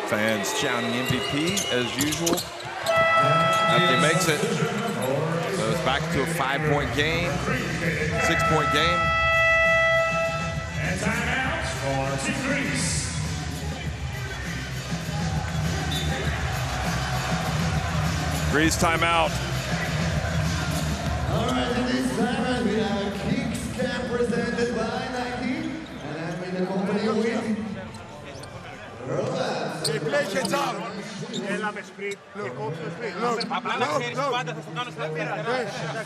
Fans shouting MVP as usual. After he makes it, so it's back to a 5-point game, 6-point game. And timeout for Team Greece. Greece timeout. All right, in this timeout we have a Kicks Camp presented by Nike, and I'm in the company with Play, get out.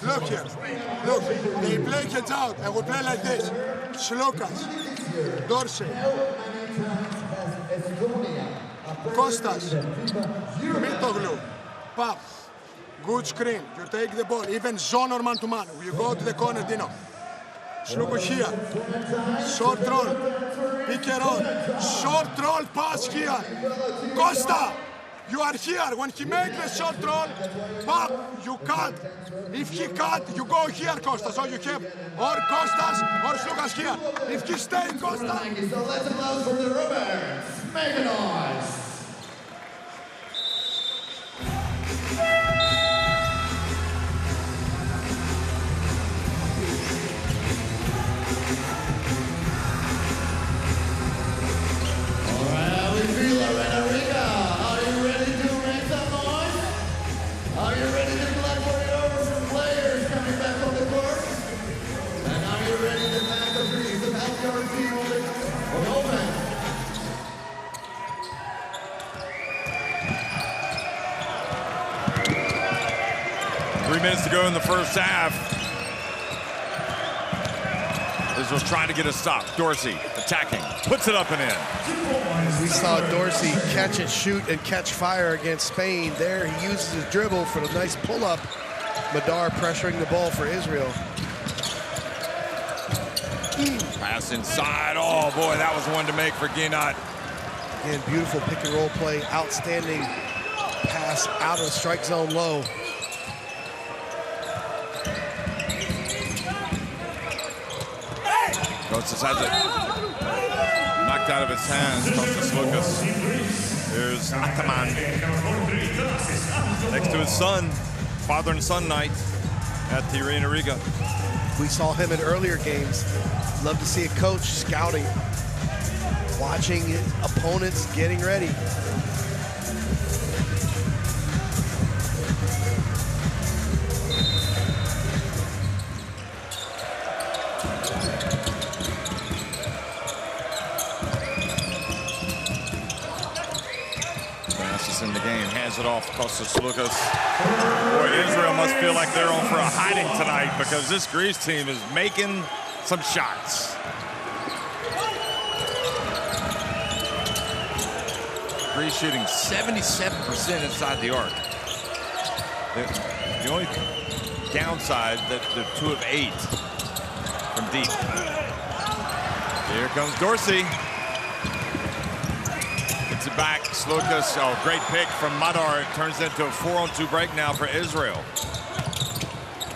Look here. Look, they play kids out. I will play like this. Slokas, Dorsey, Kostas, Mitoglu, Pap. Good screen. You take the ball. Even zone or man-to-man. You go to the corner, Dino. Sluku here. Short roll. Pick and roll. Short roll pass here. Costa, you are here. When he makes the short roll, Pap, you cut. If he cut, you go here, Costa. So you have or Costas or Slukas here. If he stays, Costa. Thank you. So let's applaud for the Roberts. Make a noise. Minutes to go in the first half. Israel's trying to get a stop. Dorsey attacking, puts it up and in. We saw Dorsey catch and shoot and catch fire against Spain. There he uses his dribble for the nice pull-up. Madar pressuring the ball for Israel. Pass inside. Oh boy, that was one to make for Ginat. Again, beautiful pick and roll play. Outstanding pass out of the strike zone low. Kostas has it knocked out of his hands. Kostas Lukas. Here's Ataman next to his son. Father and son night at the Arena Riga. We saw him in earlier games. Love to see a coach scouting, watching opponents getting ready. In the game, hands it off Kostas Lukas. Boy, Israel must feel like they're on for a hiding tonight because this Greece team is making some shots. Greece shooting 77% inside the arc. The only downside that they're 2 of 8 from deep. Here comes Dorsey. Gets it back, Slukas. Oh, great pick from Madar. It turns into a 4-on-2 break now for Israel.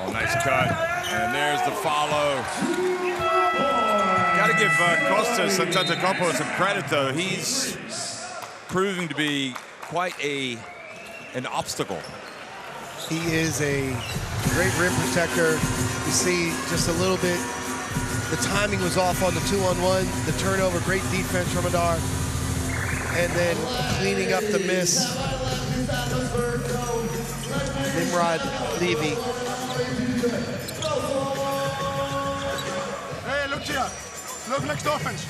Oh, nice cut. And there's the follow. Got to give Kostas Antetokounmpo some credit, though. He's proving to be quite an obstacle. He is a great rim protector. You see just a little bit. The timing was off on the 2-on-1. The turnover, great defense from Madar. And then cleaning up the miss, Nimrod Levy. Hey, look here. Look next offense.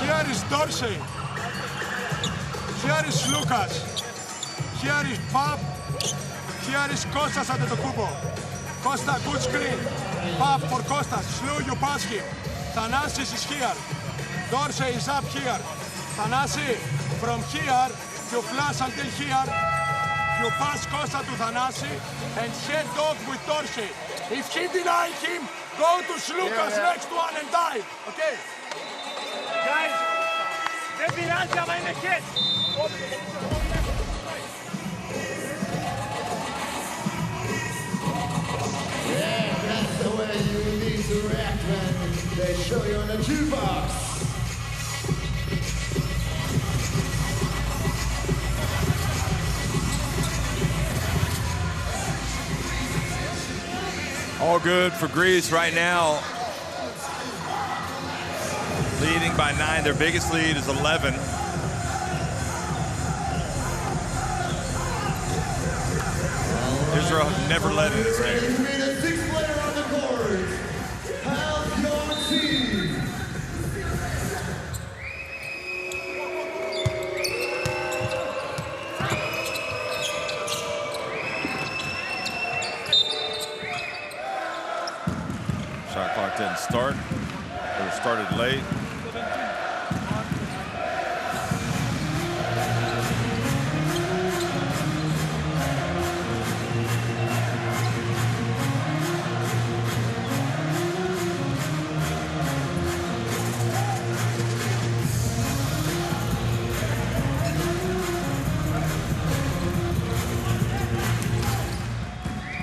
Here is Dorsey. Here is Lucas. Here is Pap. Here is Kostas Antetokounmpo. Costa, good screen. Pap for Kostas. Slow, you pass him. Thanasis is here. Dorsey is up here. Thanasi, from here, you flash until here. You pass Costa to Thanasi and head off with Dorsey. If he denies him, go to Slukas next one and dive. Okay? Guys, δεν πειράζει άμα είναι catch. Yeah, that's the way you need to react when they show you on the jukebox. All good for Greece right now. Leading by 9. Their biggest lead is 11. Israel have never led in this game. The sixth player on the court. Help your team. start. It started late.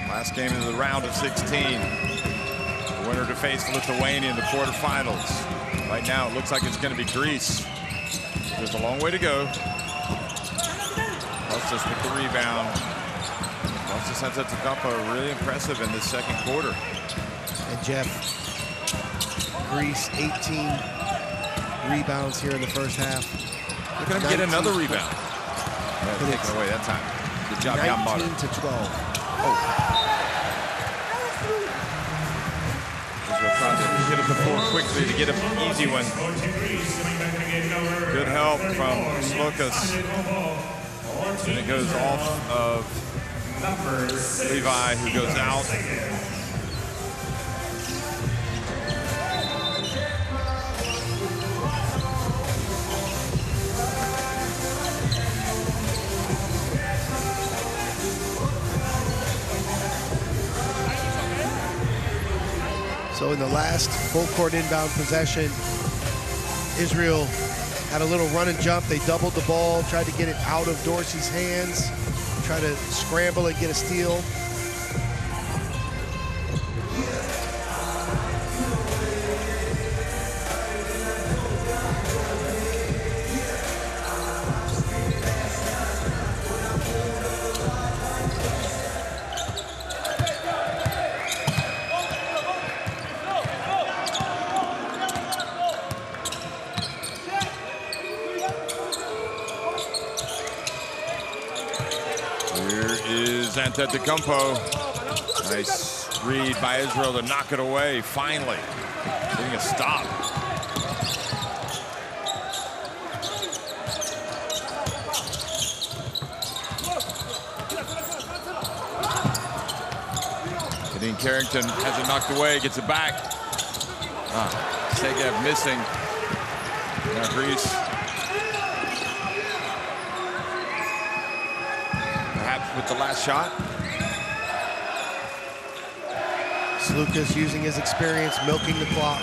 Last game of the round of 16. The winner to face Lithuania in the quarterfinals. Right now, it looks like it's going to be Greece. There's a long way to go. Kostas with the rebound. Kostas Antetokounmpo really impressive in this second quarter. And Jeff, Greece 18 rebounds here in the first half. Look at him get another rebound. Taken away that time. Good job, 19 to 12. Israel trying to hit up the floor quickly to get an easy one. Good help from Slokas. And it goes off of Levi, who goes out. So in the last full court inbound possession, Israel had a little run and jump. They doubled the ball, tried to get it out of Dorsey's hands, try to scramble and get a steal. Antetokounmpo. Nice read by Israel to knock it away, finally. Getting a stop. Dean Carrington has it knocked away, gets it back. Segev missing. Now Greece. With the last shot. Lucas using his experience, milking the clock.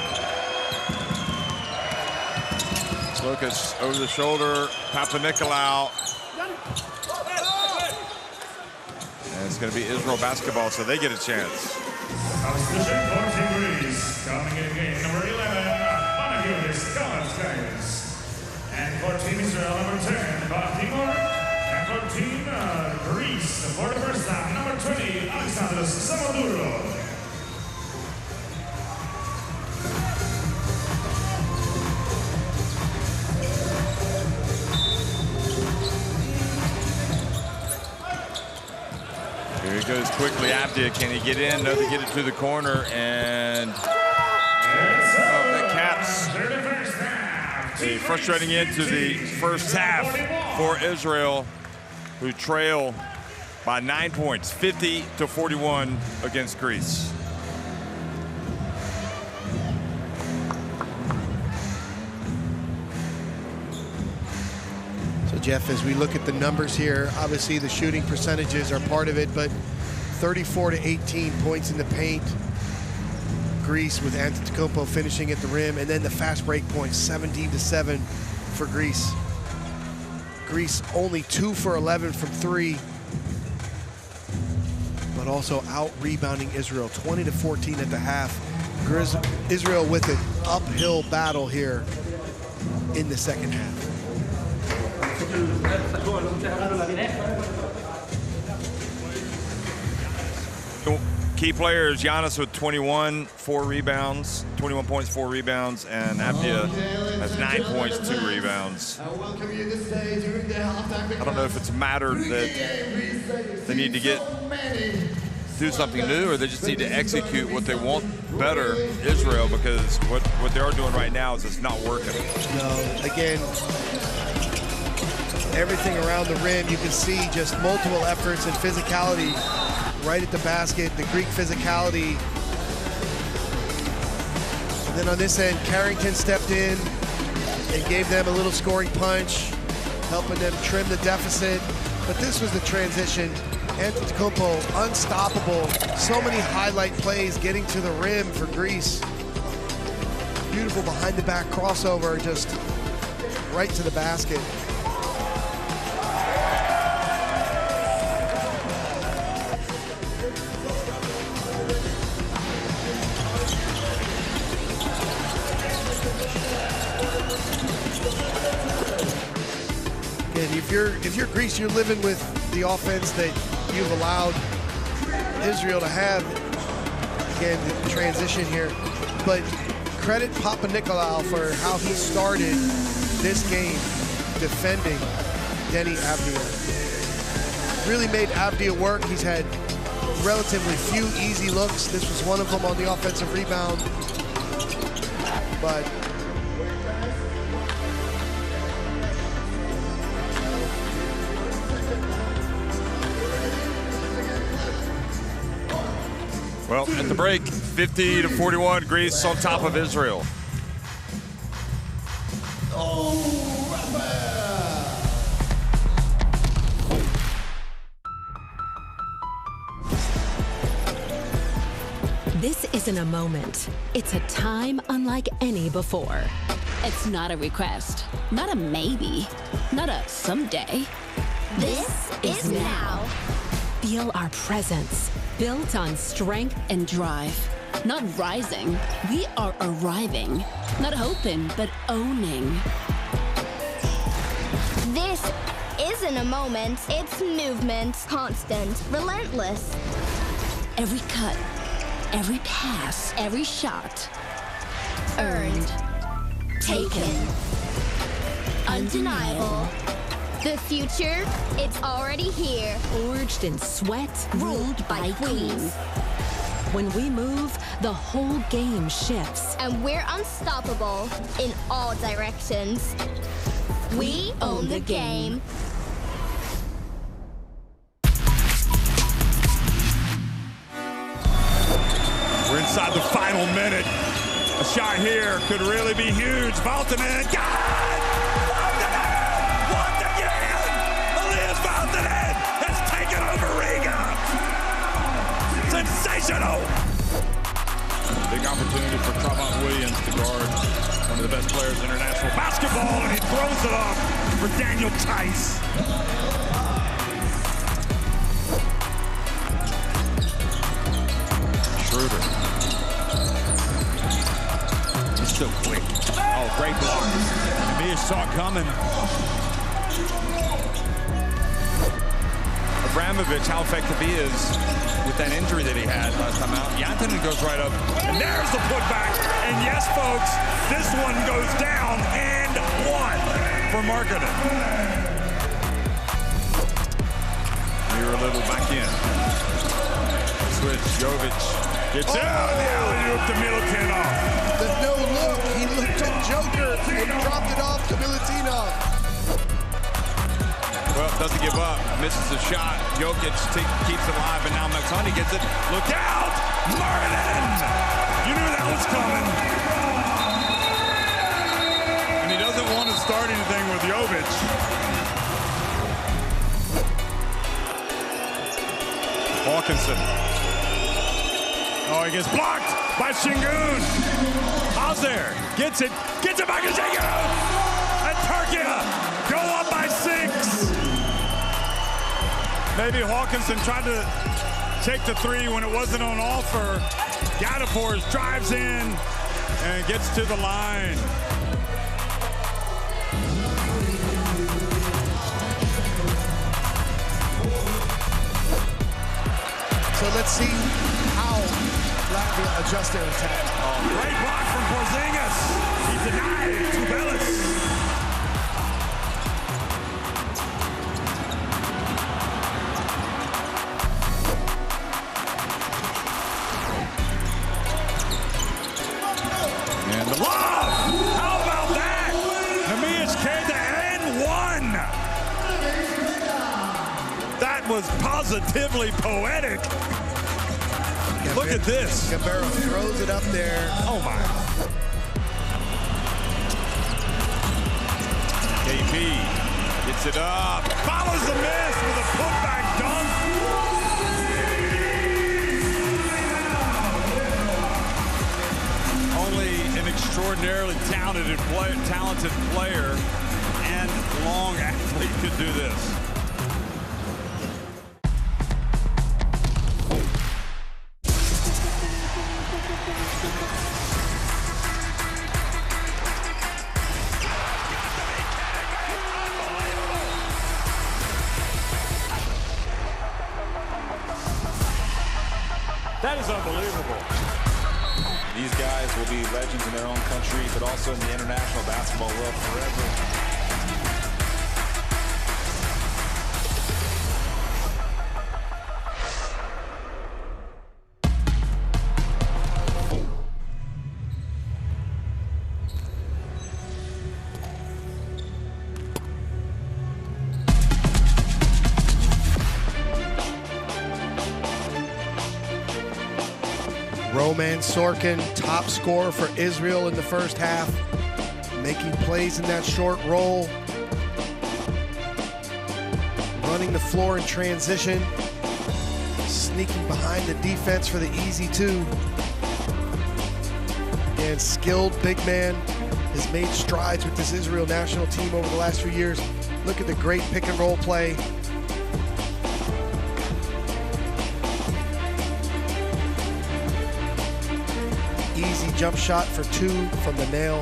Lucas over the shoulder, Papanikolaou. And it's going to be Israel basketball, so they get a chance. Substitution for Team Greece. Coming in game number 11, Panagiotis Kalaskais. And for Team Israel, number 10, Timur. And for Team Greece, for the first time, number 20, Alexandros Samodouro. Here he goes quickly. Abdia, can he get in? No, they get it to the corner, and the Caps a frustrating end to the first half for Israel, who trail by 9 points, 50-41 against Greece. So Jeff, as we look at the numbers here, obviously the shooting percentages are part of it, but 34-18 points in the paint. Greece with Antetokounmpo finishing at the rim, and then the fast break points, 17-7 for Greece. Greece only 2 for 11 from 3, but also out-rebounding Israel, 20-14 at the half. Israel with an uphill battle here in the second half. Key players, Giannis with 21 points, 4 rebounds, and Abdia has 9 points, 2 rebounds. I don't know if it's a matter that they need to do something new, or they just need to execute what they want better, Israel, because what they are doing right now is it's not working. No, again, everything around the rim, you can see just multiple efforts and physicality right at the basket. The Greek physicality Then on this end, Carrington stepped in and gave them a little scoring punch, helping them trim the deficit. But this was the transition. Antetokounmpo, unstoppable. So many highlight plays getting to the rim for Greece. Beautiful behind-the-back crossover, just right to the basket. And if you're Greece, you're living with the offense that you've allowed Israel to have. Again, the transition here. But credit Papanikolaou for how he started this game defending Deni Avdija. Really made Avdija work. He's had relatively few easy looks. This was one of them on the offensive rebound. But well, at the break, 50-41, Greece on top of Israel. This isn't a moment. It's a time unlike any before. It's not a request, not a maybe, not a someday. This is now. Feel our presence, built on strength and drive. Not rising, we are arriving. Not hoping, but owning. This isn't a moment, it's movement. Constant, relentless. Every cut, every pass, every shot. Earned. Taken. Undeniable. The future, it's already here. Forged in sweat, ruled by queens. When we move, the whole game shifts. And we're unstoppable in all directions. We own the game. We're inside the final minute. A shot here could really be huge. Valtonen, got it! Valtonen! Once again! Elias Valtonen has taken over Riga! Sensational! Big opportunity for Trevon Williams to guard one of the best players in international basketball, and he throws it off for Daniel Tice. Schroeder. He's so quick. Oh, great block. Namias saw it coming. Abramovich, how effective he is with that injury that he had last time out. Jantonen goes right up, and there's the putback. And yes, folks, this one goes down and one for Markkanen. Here a little back in. Switch, Jovic gets out. The alley-oop to Milutinov. the no look, he looked at Joker and dropped it off to Milutinov. Well, doesn't give up, misses the shot. Jokic keeps it alive, and now Max Honey gets it. Look out! Martin! You knew that was coming. And he doesn't want to start anything with Jovic. Hawkinson. Oh, he gets blocked by Şengün. Hazer gets it back to Şengün! And Turkey go up by 6. Maybe Hawkinson tried to take the 3 when it wasn't on offer. Gadapors drives in and gets to the line. So let's see how Latvia adjusts their attack. Oh, great block from Porzingis. He denied Tubelis. And the lob! How about that? Namias carried the N1. That was positively poetic. Look at this. Gambaro throws it up there. Oh, my. Gets it up. Follows the miss with a putback dunk. Only an extraordinarily talented player and long athlete could do this. That is unbelievable. These guys will be legends in their own country, but also in the international basketball world forever. Roman Sorkin, top scorer for Israel in the first half, making plays in that short roll, running the floor in transition, sneaking behind the defense for the easy two. And skilled big man has made strides with this Israel national team over the last few years. Look at the great pick and roll play. Easy jump shot for two from the nail.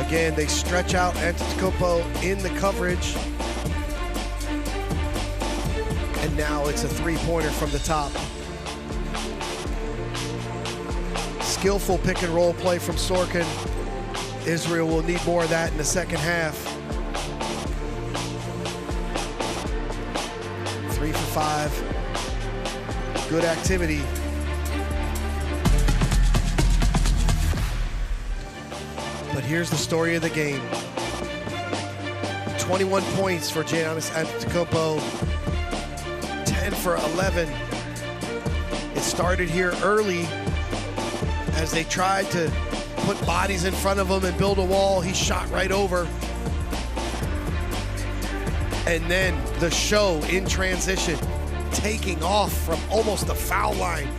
Again, they stretch out Antetokounmpo in the coverage. And now it's a three-pointer from the top. Skillful pick and roll play from Sorkin. Israel will need more of that in the second half. 3 for 5. Good activity. But here's the story of the game. 21 points for Giannis Antetokounmpo, 10 for 11. It started here early as they tried to put bodies in front of him and build a wall. He shot right over. And then the show in transition, taking off from almost the foul line,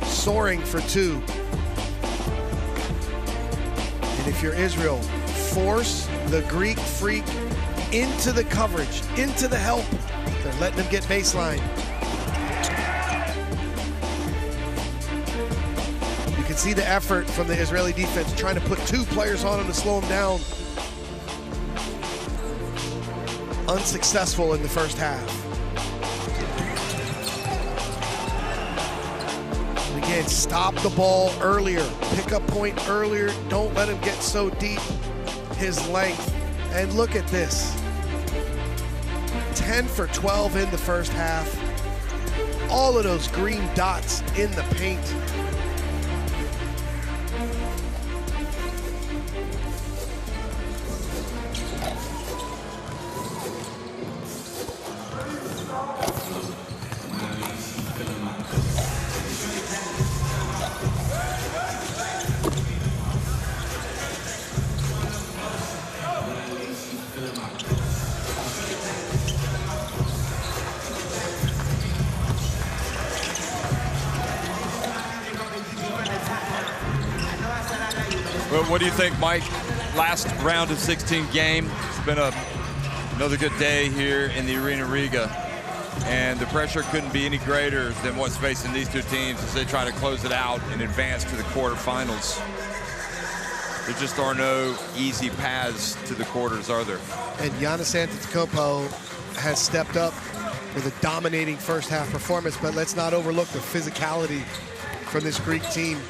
soaring for two. If you're Israel, force the Greek freak into the coverage, into the help. They're letting him get baseline. You can see the effort from the Israeli defense trying to put two players on him to slow him down. Unsuccessful in the first half. Again, stop the ball earlier, pick up point earlier, don't let him get so deep, his length. And look at this, 10 for 12 in the first half. All of those green dots in the paint. Well, what do you think, Mike? Last round of 16 game. It's been another good day here in the Arena Riga. And the pressure couldn't be any greater than what's facing these two teams as they try to close it out and advance to the quarterfinals. There just are no easy paths to the quarters, are there? And Giannis Antetokounmpo has stepped up with a dominating first half performance, but let's not overlook the physicality from this Greek team.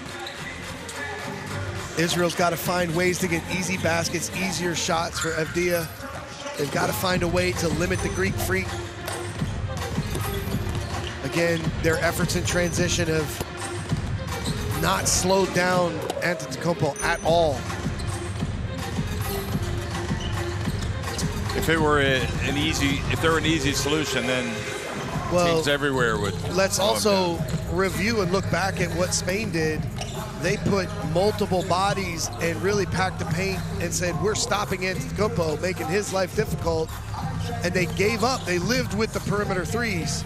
Israel's got to find ways to get easy baskets, easier shots for Avdia. They've got to find a way to limit the Greek freak. Again, their efforts in transition have not slowed down Antetokounmpo at all. If it were an easy solution, then teams everywhere would. Let's also review and look back at what Spain did they put multiple bodies and really packed the paint and said, we're stopping Antetokounmpo, making his life difficult. And they gave up. They lived with the perimeter threes,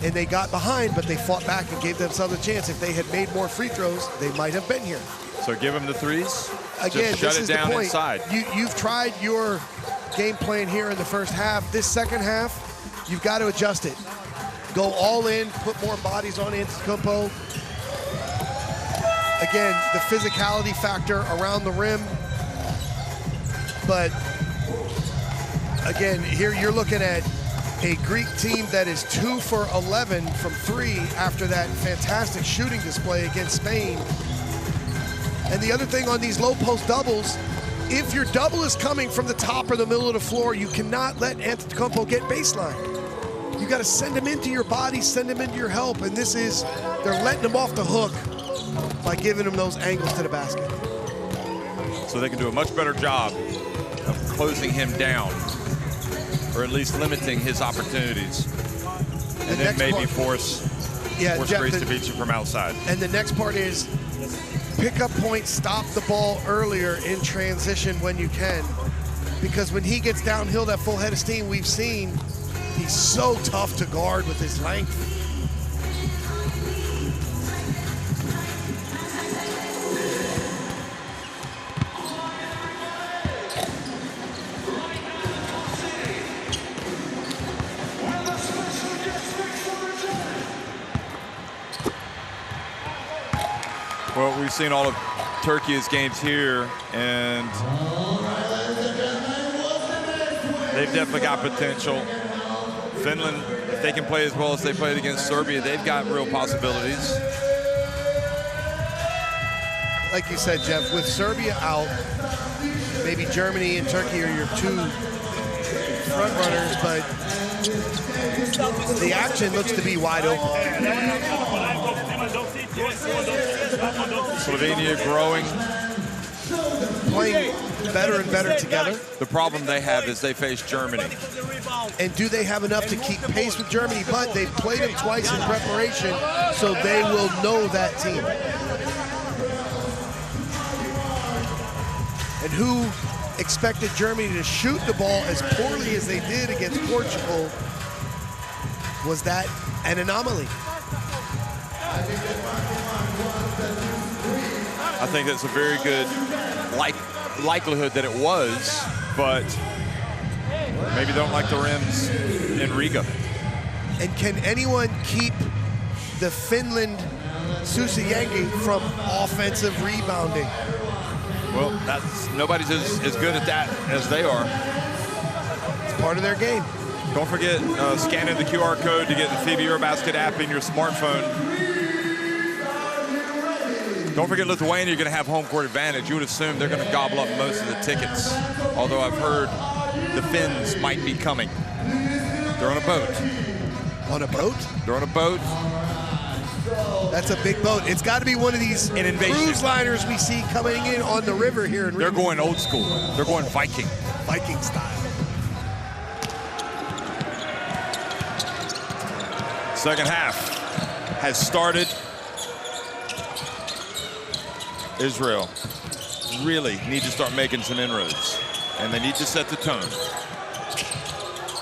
and they got behind, but they fought back and gave themselves a chance. If they had made more free throws, they might have been here. So give them the threes. Again, just shut this it is down the point. inside. You've tried your game plan here in the first half. This second half, you've got to adjust it. Go all in, put more bodies on Antetokounmpo. Again, the physicality factor around the rim. But again, here you're looking at a Greek team that is 2 for 11 from 3 after that fantastic shooting display against Spain. And the other thing on these low post doubles, if your double is coming from the top or the middle of the floor, you cannot let Antetokounmpo get baseline. You got to send him into your body, send him into your help, and this is, they're letting him off the hook by giving him those angles to the basket. So they can do a much better job of closing him down, or at least limiting his opportunities, and then maybe force Greece to beat you from outside. And the next part is pick up points, stop the ball earlier in transition when you can, because when he gets downhill that full head of steam, we've seen he's so tough to guard with his length. Well, we've seen all of Turkey's games here, and they've definitely got potential. Finland, if they can play as well as they played against Serbia, they've got real possibilities. Like you said, Jeff, with Serbia out, maybe Germany and Turkey are your two front runners, but the action looks to be wide open. Slovenia growing, playing better and better together. The problem they have is they face Germany. And do they have enough to keep pace with Germany? But they've played them twice in preparation, so they will know that team. And who expected Germany to shoot the ball as poorly as they did against Portugal? Was that an anomaly? I think that's a very good likelihood that it was, but maybe they don't like the rims in Riga. And can anyone keep the Finland Susiyangi from offensive rebounding? Well, nobody's as good at that as they are. It's part of their game. Don't forget scanning the QR code to get the FIBA EuroBasket app in your smartphone. Don't forget Lithuania, you're going to have home court advantage. You would assume they're going to gobble up most of the tickets, although I've heard the Finns might be coming. They're on a boat. On a boat? They're on a boat. That's a big boat. It's got to be one of these cruise liners we see coming in on the river here in Riga. They're going old school. They're going Viking. Viking style. Second half has started. Israel really need to start making some inroads, and they need to set the tone.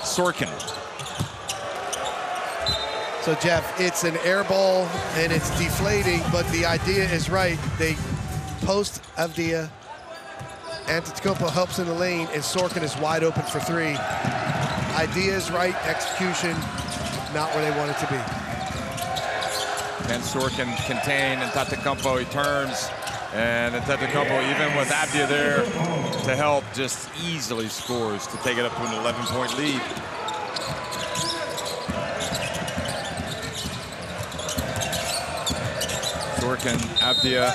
Sorkin. So, Jeff, it's an air ball, and it's deflating, but the idea is right. They post Avdia. Antetokounmpo helps in the lane, and Sorkin is wide open for three. Idea is right, execution, not where they want it to be. And Sorkin contain Antetokounmpo. He turns. And Antetokounmpo, even with Avdia there to help, just easily scores to take it up to an 11-point lead. Sorkin, Avdia,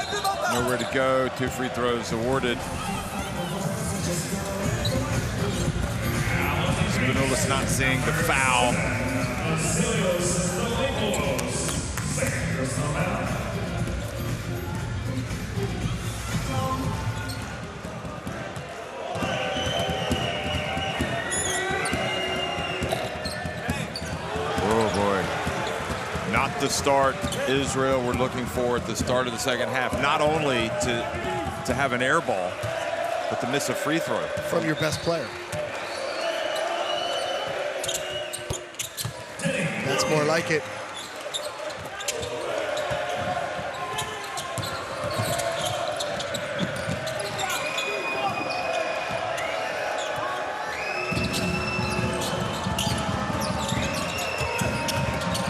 nowhere to go. 2 free throws awarded. Spinola's not seeing the foul. the start Israel were looking for at the start of the second half. Not only to have an air ball, but to miss a free throw. From your best player. That's more like it.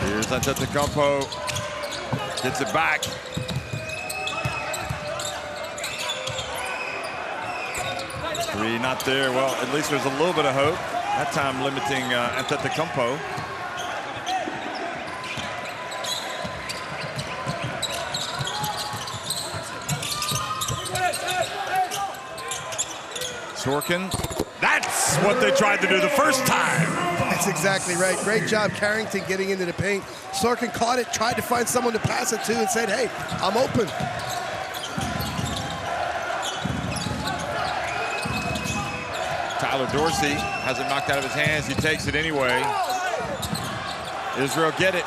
Here's Antetokounmpo, gets it back. Three not there. Well, at least there's a little bit of hope. That time limiting Antetokounmpo. Sorkin. That's what they tried to do the first time. That's exactly right. Great job, Carrington, getting into the paint. Sorkin caught it, tried to find someone to pass it to, and said, hey, I'm open. Tyler Dorsey has it knocked out of his hands. He takes it anyway. Israel get it.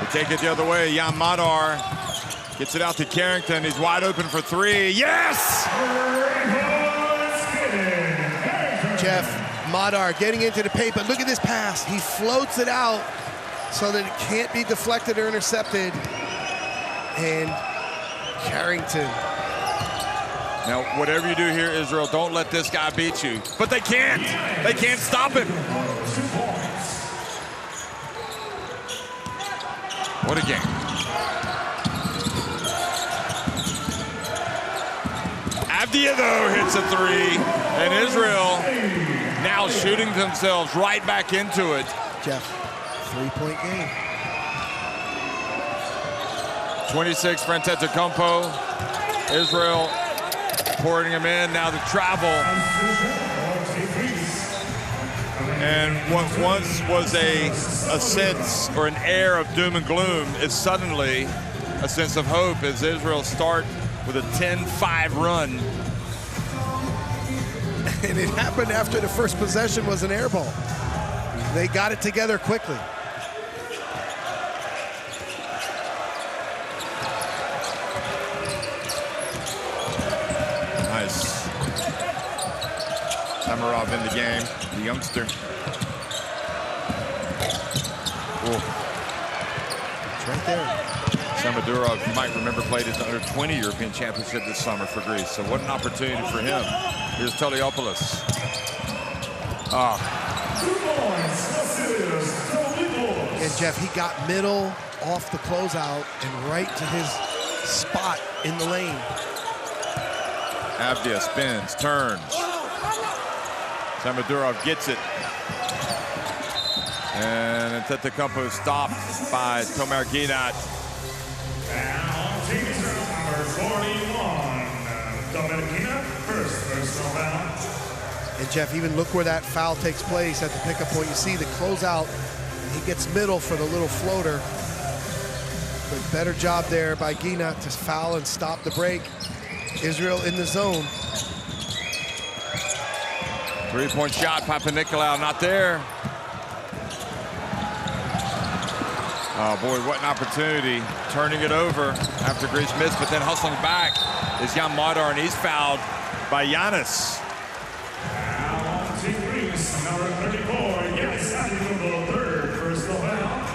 They take it the other way. Jan Madar gets it out to Carrington. He's wide open for three. Yes! Jeff, Madar getting into the paint, but look at this pass. He floats it out so that it can't be deflected or intercepted. And Carrington. Now, whatever you do here, Israel, don't let this guy beat you. But they can't. They can't stop him. What a game. Avdia, though, hits a three. And Israel now shooting themselves right back into it. Jeff, three-point game. 26 for Antetokounmpo. Israel pouring him in. Now the travel. And what once was a sense or an air of doom and gloom is suddenly a sense of hope as Israel start with a 10-5 run. And it happened after the first possession was an air ball. They got it together quickly. Nice. Samarov in the game, the youngster. Cool. It's right there. Samadurov, you might remember, played at the Under-20 European Championship this summer for Greece. So what an opportunity for him. Here's Toliopoulos. And Jeff, he got middle off the closeout and right to his spot in the lane. Avdia spins, turns. Samadurov gets it. And Antetokounmpo stopped by Tomer Ginat. Now, team Israel number 41, Tomer Ginat, first personal foul. And Jeff, even look where that foul takes place at the pickup point. You see the closeout, and he gets middle for the little floater. But better job there by Ginat to foul and stop the break. Israel in the zone. Three-point shot, Papanikolaou not there. Oh boy, what an opportunity. Turning it over after Greece missed, but then hustling back is Jan Madar, and he's fouled by Giannis. Now on team Greece, number 34, Giannis Antetokounmpo, third personal foul.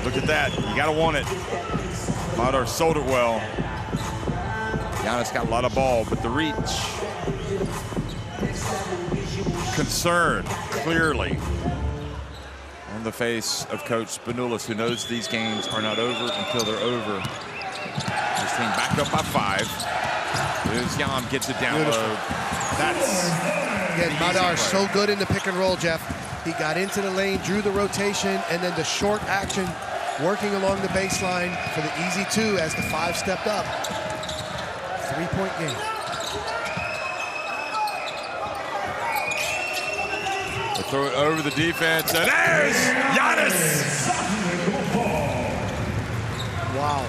Look at that, you gotta want it. Madar sold it well. Giannis got a lot of ball, but the reach. Concern, clearly, on the face of Coach Spanoulis, who knows these games are not over until they're over. His team back up by 5. Here's Jan, gets it down low. That's Again, Madar so good in the pick and roll, Jeff. He got into the lane, drew the rotation, and then the short action working along the baseline for the easy 2 as the 5 stepped up. 3-point game. They throw it over the defense, and there's Giannis! Wow.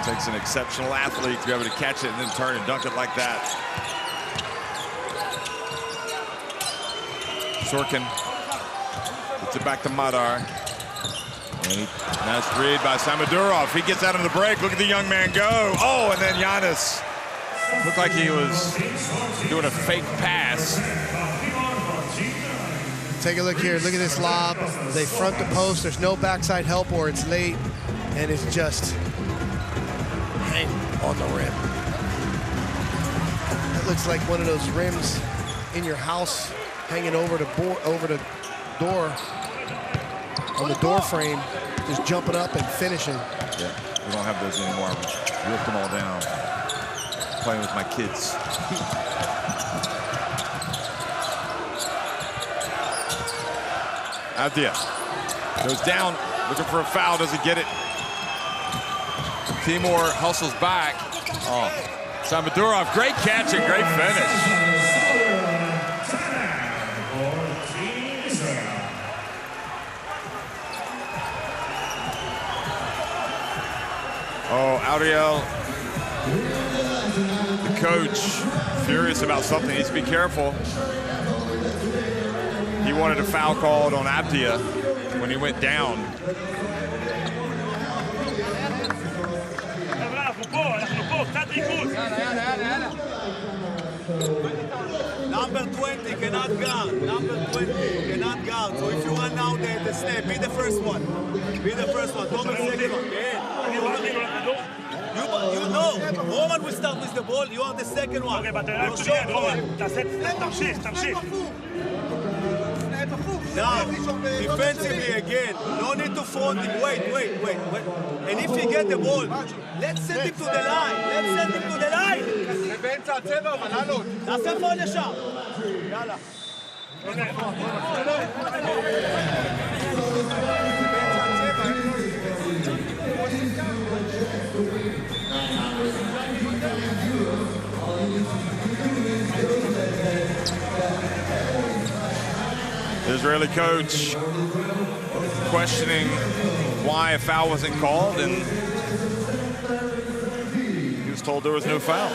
Takes takes an exceptional athlete to be able to catch it and then turn and dunk it like that. Sorkin gets it back to Madar. Nice read by Samadurov. He gets out on the break. Look at the young man go. Oh, and then Giannis looked like he was doing a fake pass. Take a look here. Look at this lob. They front the post. There's no backside help or it's late. And it's just hang on the rim. That looks like one of those rims in your house hanging over the door. On the door frame, just jumping up and finishing. Yeah, we don't have those anymore. I ripped them all down. Playing with my kids. Avdia goes down, looking for a foul, doesn't get it. Timur hustles back. Oh, Samadurov, great catch and great finish. Oh, Ariel, the coach, furious about something. He needs to be careful. He wanted a foul called on Abdia when he went down. Number 20 cannot guard. Number 20 cannot guard. So if you run now the step, be the first one. Be the first one. Don't be the second one. You know, Roman will start with the ball. You are the second one. Now, defensively again. No need to front him. Wait. And if he get the ball, let's send him to the line. נעשה פאול ישר. יאללה. The Israeli coach questioning why a foul wasn't called, and he was told there was no foul.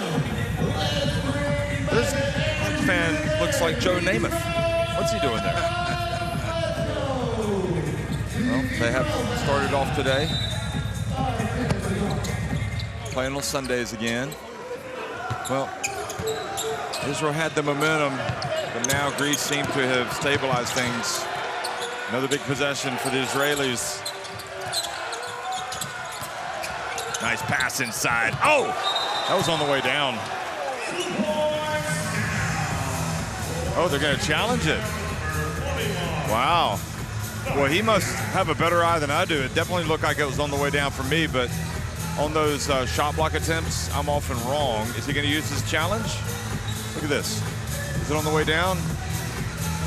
This fan looks like Joe Namath. What's he doing there? Well, they have started off today. Playing on Sundays again. Well, Israel had the momentum, but now Greece seemed to have stabilized things. Another big possession for the Israelis. Nice pass inside. Oh, that was on the way down. Oh, they're going to challenge it. Wow. Well, he must have a better eye than I do. It definitely looked like it was on the way down for me, but on those shot block attempts, I'm often wrong. Is he going to use his challenge? Look at this. Is it on the way down?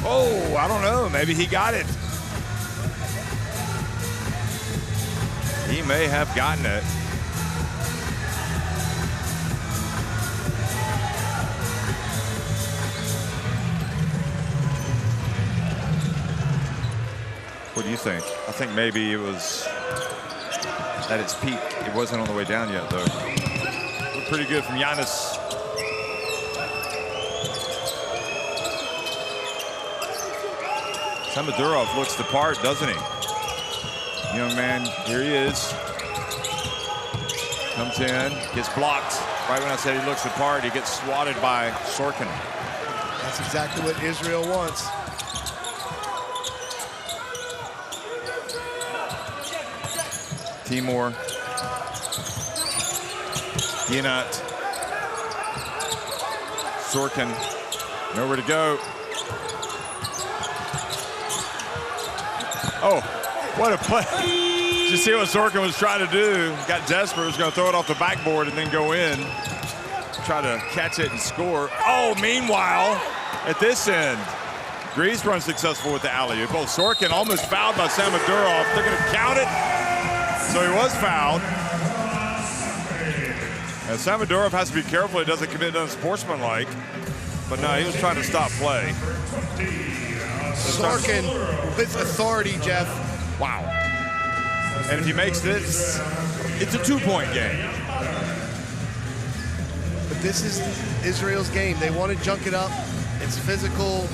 Oh, I don't know. Maybe he got it. He may have gotten it. What do you think? I think maybe it was at its peak. It wasn't on the way down yet, though. Looked pretty good from Giannis. Samadurov looks the part, doesn't he? Young man, here he is. Comes in, gets blocked. Right when I said he looks the part, he gets swatted by Sorkin. That's exactly what Israel wants. Timur. Gianat. Sorkin. Nowhere to go. Oh, what a play. Did you see what Sorkin was trying to do? Got desperate, was going to throw it off the backboard and then go in. Try to catch it and score. Oh, meanwhile, at this end, Greece run successful with the alley-oop. Oh, Sorkin almost fouled by Samadurov. They're going to count it. So he was fouled. And Samadurov has to be careful he doesn't commit unsportsmanlike. But no, he was trying to stop play. Sorkin with authority, Jeff. Wow. And if he makes this, it's a 2-point game. But this is Israel's game. They want to junk it up. It's physical.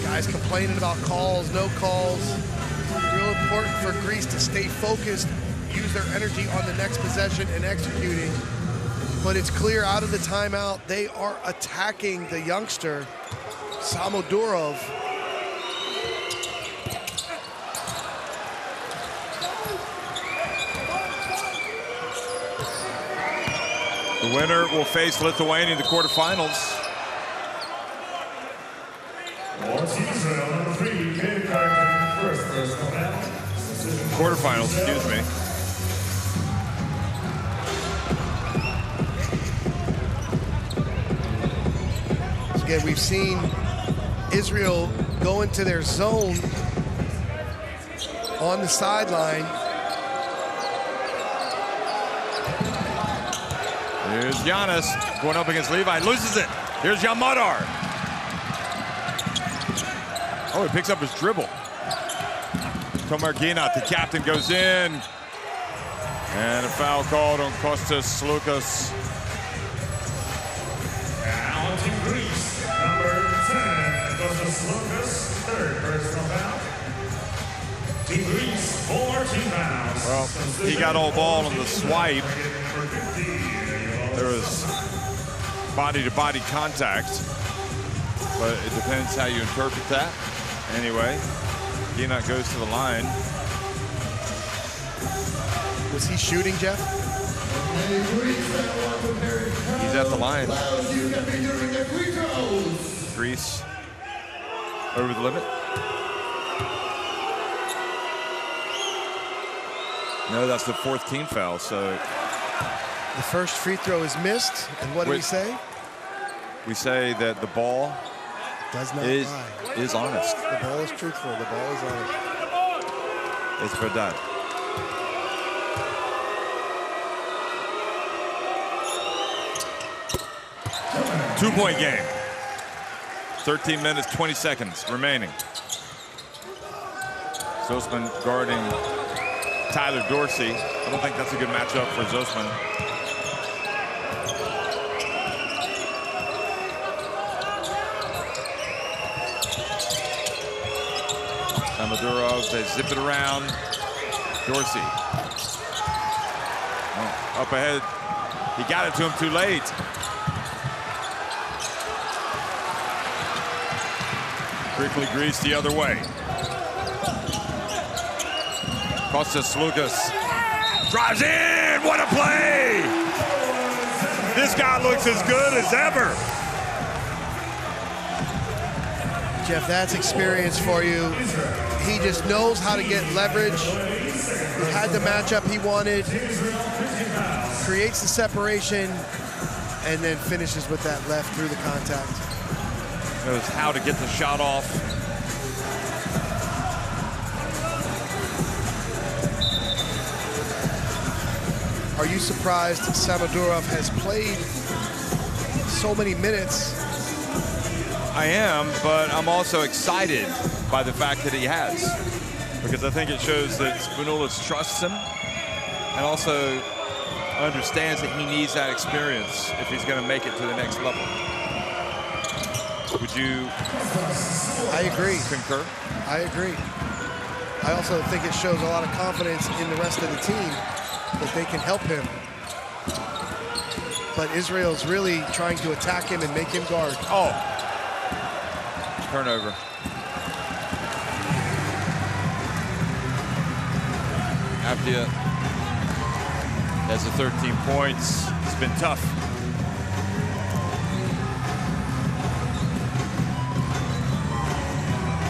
Guys complaining about calls, no calls. Real important for Greece to stay focused, use their energy on the next possession and executing. But it's clear out of the timeout, they are attacking the youngster, Samodurov. The winner will face Lithuania in the quarterfinals. Quarterfinals, excuse me. So again, we've seen Israel go into their zone on the sideline. Here's Giannis going up against Levi, loses it. Here's Yamadar. Oh, he picks up his dribble. Tomer Ginat, the captain, goes in. And a foul called on Kostas Lukas. Now Team Greece, number 10, Kostas Lukas, third personal foul. Team Greece, 14 fouls. Well, he got all ball on the swipe. There was body-to-body contact, but it depends how you interpret that. Anyway, Ginat goes to the line. Was he shooting, Jeff? He's at the line. Greece over the limit. No, that's the 4th team foul, so. The first free throw is missed, and what do we say? We say that the ball does not is honest. The ball is truthful. The ball is honest. It's verdad. Two-point game. 13 minutes, 20 seconds remaining. Zosman guarding Tyler Dorsey. I don't think that's a good matchup for Zosman. Samodurov, they zip it around. Dorsey. Oh, up ahead. He got it to him too late. Quickly Greece the other way. Kostas Lukas drives in. What a play! This guy looks as good as ever. Jeff, that's experience for you. He just knows how to get leverage. He had the matchup he wanted, creates the separation, and then finishes with that left through the contact. Knows how to get the shot off. Are you surprised Samodurov has played so many minutes? I am, but I'm also excited by the fact that he has, because I think it shows that Spanoulis trusts him and also understands that he needs that experience if he's going to make it to the next level. Would you? I agree. Concur? I agree. I also think it shows a lot of confidence in the rest of the team that they can help him. But Israel's really trying to attack him and make him guard. Oh. Turnover. Avdia has the 13 points. It's been tough.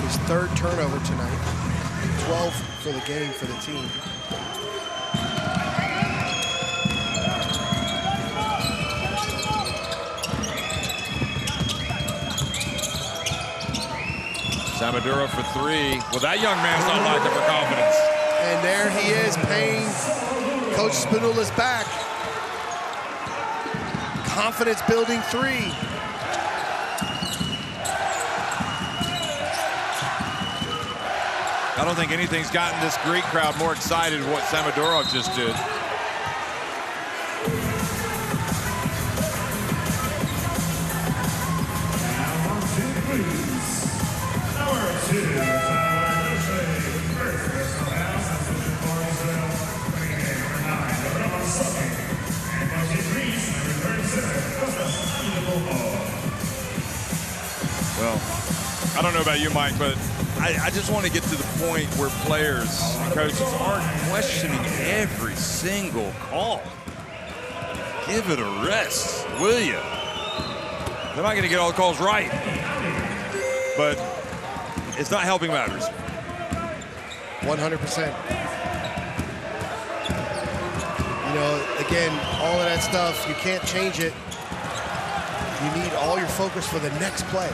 His 3rd turnover tonight. 12 for the game for the team. Samodurov for 3. Well, that young man's not lacking for confidence. And there he is, paying Coach Spanoulis back. Confidence building 3. I don't think anything's gotten this Greek crowd more excited than what Samodorov just did. Well, I don't know about you, Mike, but I just want to get to the point where players and coaches aren't questioning every single call. Give it a rest, will you? They're not going to get all the calls right, but it's not helping matters. 100%. You know, again, all of that stuff, you can't change it. You need all your focus for the next play.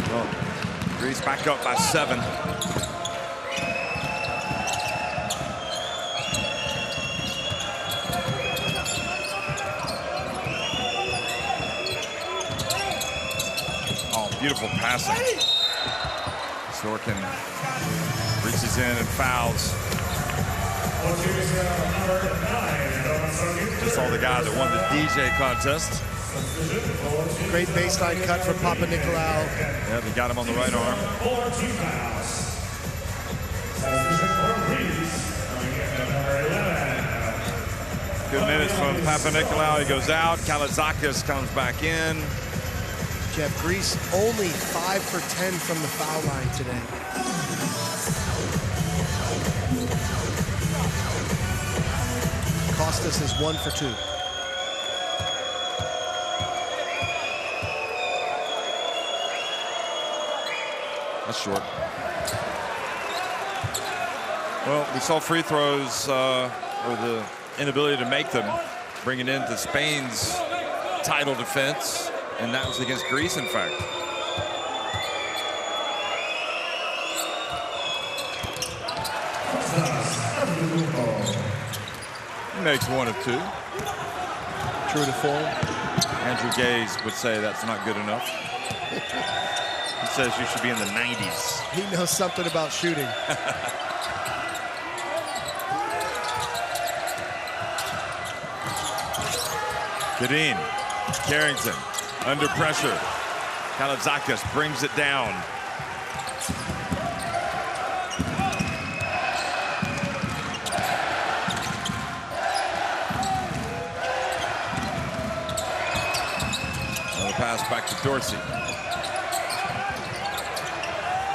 Well, Greece back up by 7. Oh, beautiful passing. Sorkin reaches in and fouls. Just saw the guy that won the DJ contest. Great baseline cut for Papa Nicolau. Yeah, they got him on the right arm. Good minutes from Papa Nicolau. He goes out. Kalazakis comes back in. Jeff, Greece only 5 for 10 from the foul line today. Costas is 1 for 2. That's short. Well, we saw free throws, or the inability to make them, bringing into Spain's title defense, and that was against Greece, in fact. He makes 1 of 2. True to form. Andrew Gaze would say that's not good enough. He says you should be in the 90s. He knows something about shooting. Kadeen, Carrington, under pressure. Kalazakis brings it down. Another pass back to Dorsey.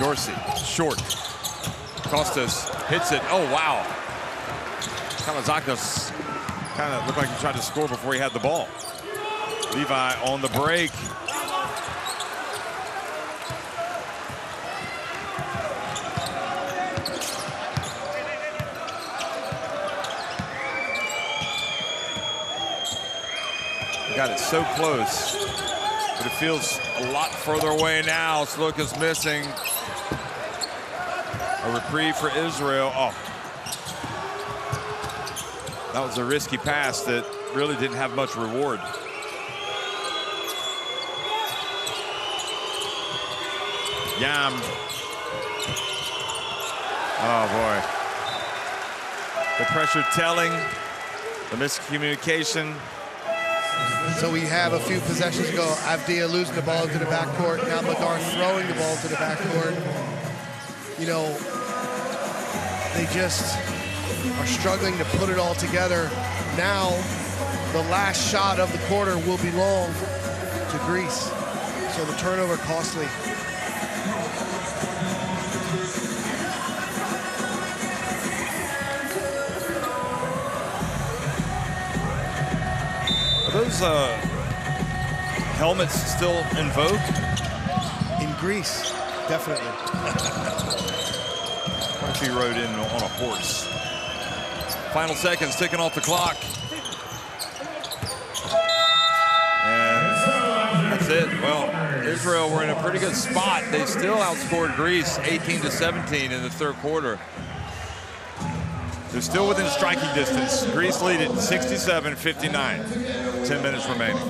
Dorsey, short. Costas hits it. Oh, wow. Kalazakis kind of looked like he tried to score before he had the ball. Levi on the break. He got it so close, but it feels a lot further away now. Sluka's missing. A reprieve for Israel. Oh. That was a risky pass that really didn't have much reward. Yam. Oh, boy. The pressure telling, the miscommunication. So we have a few possessions ago, Avdia losing the ball into the backcourt. Now Madar throwing the ball to the backcourt. You know, they just are struggling to put it all together. Now, the last shot of the quarter will belong to Greece. So the turnover costly. Are those helmets still in vogue? In Greece, definitely. What if he rode in on a horse? Final seconds ticking off the clock. And that's it. Well, Israel were in a pretty good spot. They still outscored Greece 18-17 in the third quarter. They're still within striking distance. Greece lead at 67-59. 10 minutes remaining.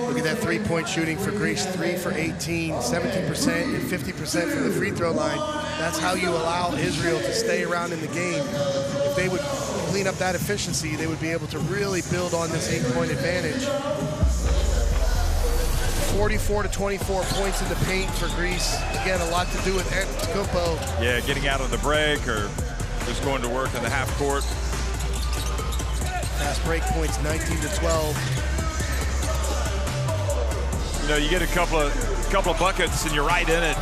Look at that three-point shooting for Greece, 3 for 18, 17%, and 50% from the free throw line. That's how you allow Israel to stay around in the game. If they would clean up that efficiency, they would be able to really build on this 8-point advantage. 44 to 24 points in the paint for Greece. Again, a lot to do with Antetokounmpo. Yeah, getting out of the break or just going to work in the half court. Fast break points, 19 to 12. You know, you get a couple of buckets and you're right in it.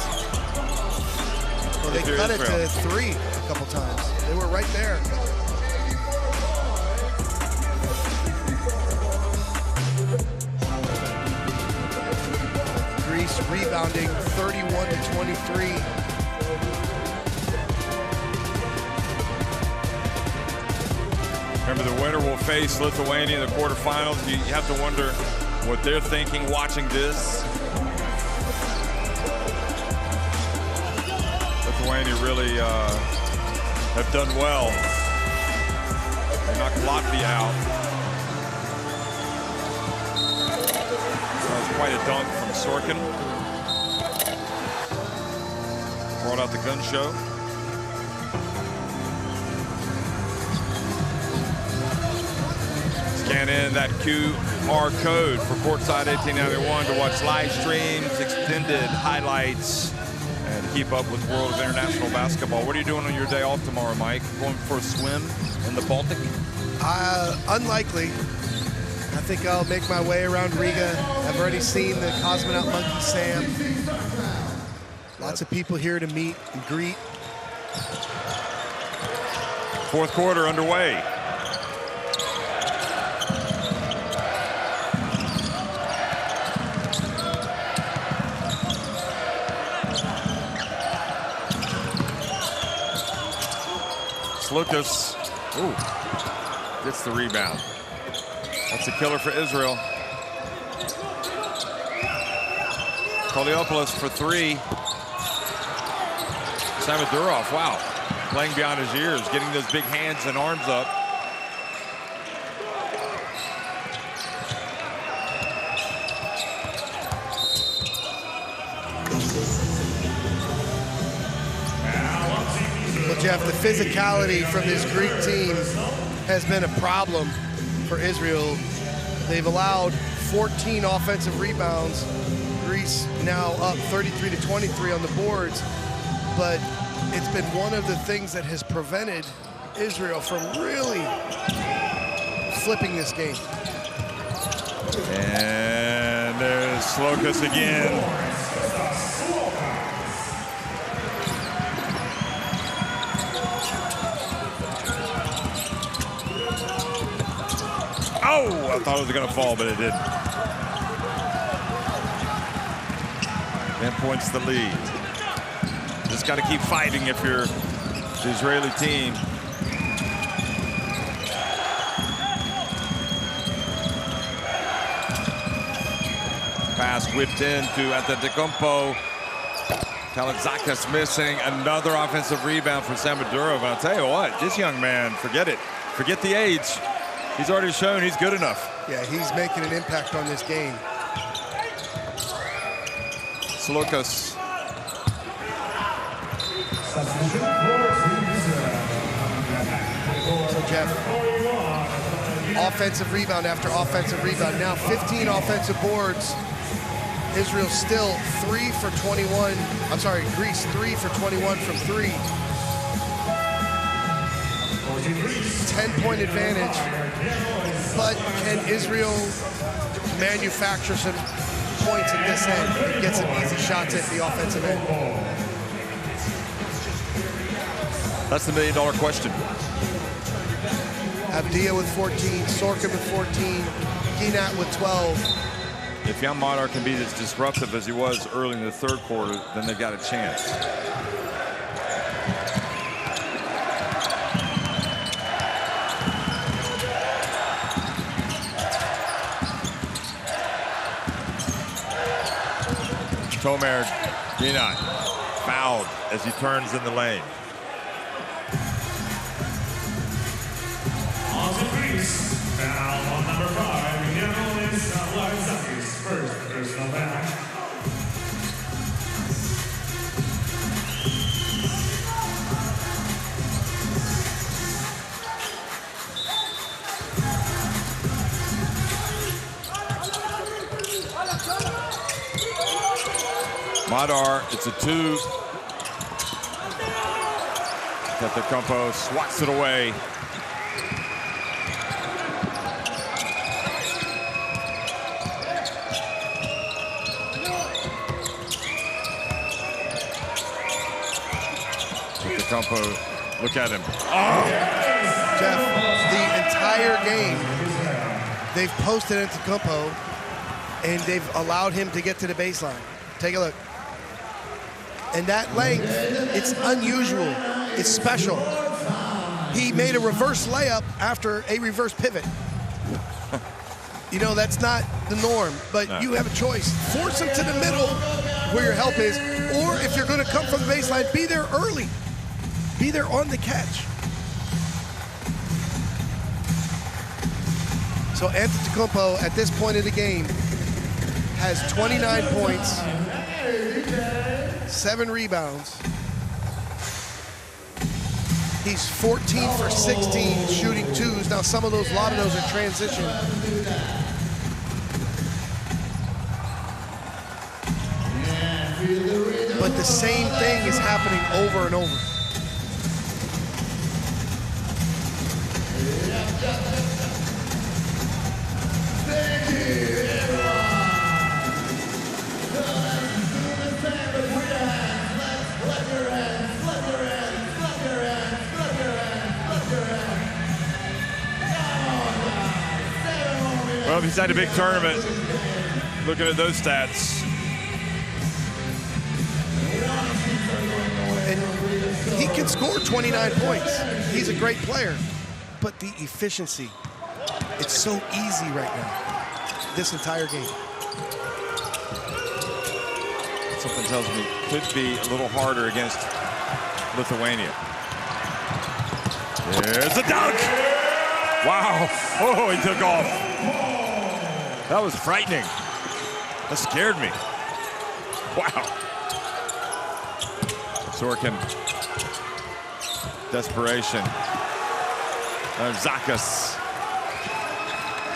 Well, they cut it to 3 a couple times. They were right there. Greece rebounding 31 to 23. Remember, the winner will face Lithuania in the quarterfinals. You have to wonder what they're thinking watching this. Lithuania really have done well. They knocked Latvia out. That was quite a dunk from Sorkin. Brought out the gun show. Scan in that QR code for Courtside 1891 to watch live streams, extended highlights, and keep up with World of International Basketball. What are you doing on your day off tomorrow, Mike? Going for a swim in the Baltic? Unlikely. I think I'll make my way around Riga. I've already seen the Cosmonaut Monkey Sam. Lots of people here to meet and greet. Fourth quarter underway. Lucas, gets the rebound. That's a killer for Israel. Koliopoulos for 3. Samodurov, wow, playing beyond his years, getting those big hands and arms up. Jeff, the physicality from this Greek team has been a problem for Israel. They've allowed 14 offensive rebounds. Greece now up 33 to 23 on the boards, but it's been one of the things that has prevented Israel from really flipping this game. And there's Slokas again. Oh, I thought it was going to fall, but it didn't. 10 points the lead. Just got to keep fighting if you're the Israeli team. Pass whipped in to Antetokounmpo. Kalaitzakis missing another offensive rebound for Samodurov. And I'll tell you what, this young man, forget it. Forget the age. He's already shown he's good enough. Yeah, he's making an impact on this game. Slokas. So Jeff, offensive rebound after offensive rebound. Now 15 offensive boards. Israel still 3 for 21. I'm sorry, Greece 3 for 21 from 3. 10-point advantage, but can Israel manufacture some points at this end and get some easy shots at the offensive end? That's the million-dollar question. Abdia with 14, Sorkin with 14, Ginat with 12. If Jan Madar can be as disruptive as he was early in the third quarter, then they've got a chance. Tomer Ginat fouled as he turns in the lane. On to Greece. Foul on number 5, Giannis Kalaitzakis, first Madar, it's a 2. Tetecumpo swats it away. Tetecumpo, look at him. Oh! Jeff, the entire game, they've posted Tetecumpo, and they've allowed him to get to the baseline. Take a look. And that length, it's unusual. It's special. He made a reverse layup after a reverse pivot. You know, that's not the norm, but no. You have a choice. Force him to the middle where your help is, or if you're going to come from the baseline, be there early. Be there on the catch. So Antetokounmpo, at this point of the game, has 29 points, 7 rebounds. He's 14 for 16 shooting 2s. Now a lot of those are transition. But the same thing is happening over and over. Well, if he's had a big tournament, looking at those stats. And he can score 29 points. He's a great player. But the efficiency, it's so easy right now, this entire game. Something tells me it could be a little harder against Lithuania. There's a dunk! Wow, oh, he took off. That was frightening. That scared me. Wow. Sorkin. Desperation. Zakas.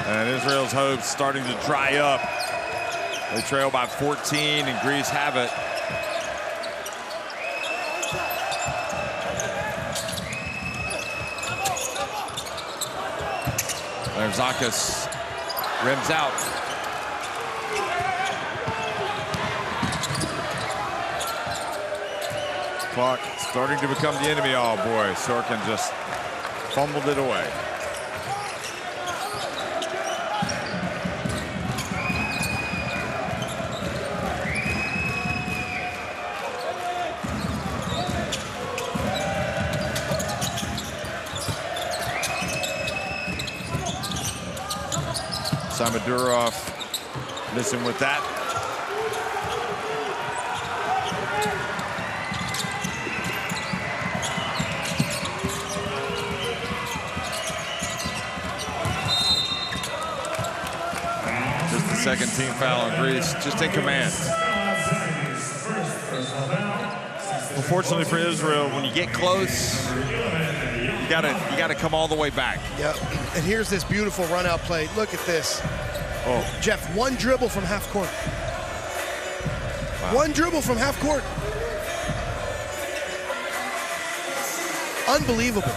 And Israel's hopes starting to dry up. They trail by 14 and Greece have it. There's Zakas. Rims out. Clock starting to become the enemy. Oh boy, Sorkin just fumbled it away. Samadurov, listen with that. Just the second team foul on Greece, just in command. Unfortunately for Israel, when you get close, you gotta come all the way back. Yep. And here's this beautiful run out play. Look at this. Oh. Jeff, one dribble from half court. Wow. One dribble from half court. Unbelievable.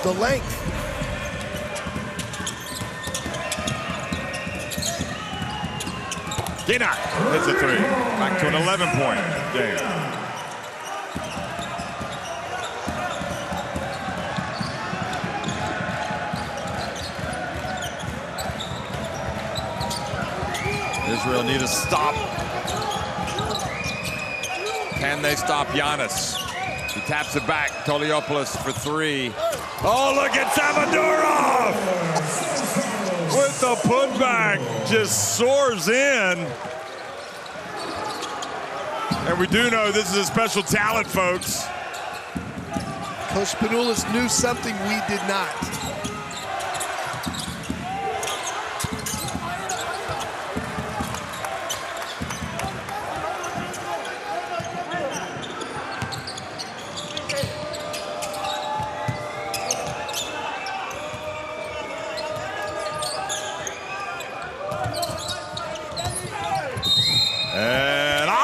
The length. Gina hits a 3. Back to an 11-point game. Israel need a stop. Can they stop Giannis? He taps it back. Toliopoulos for 3. Oh, look at Samadurov! With the putback, just soars in. And we do know this is a special talent, folks. Coach Panoulis knew something we did not.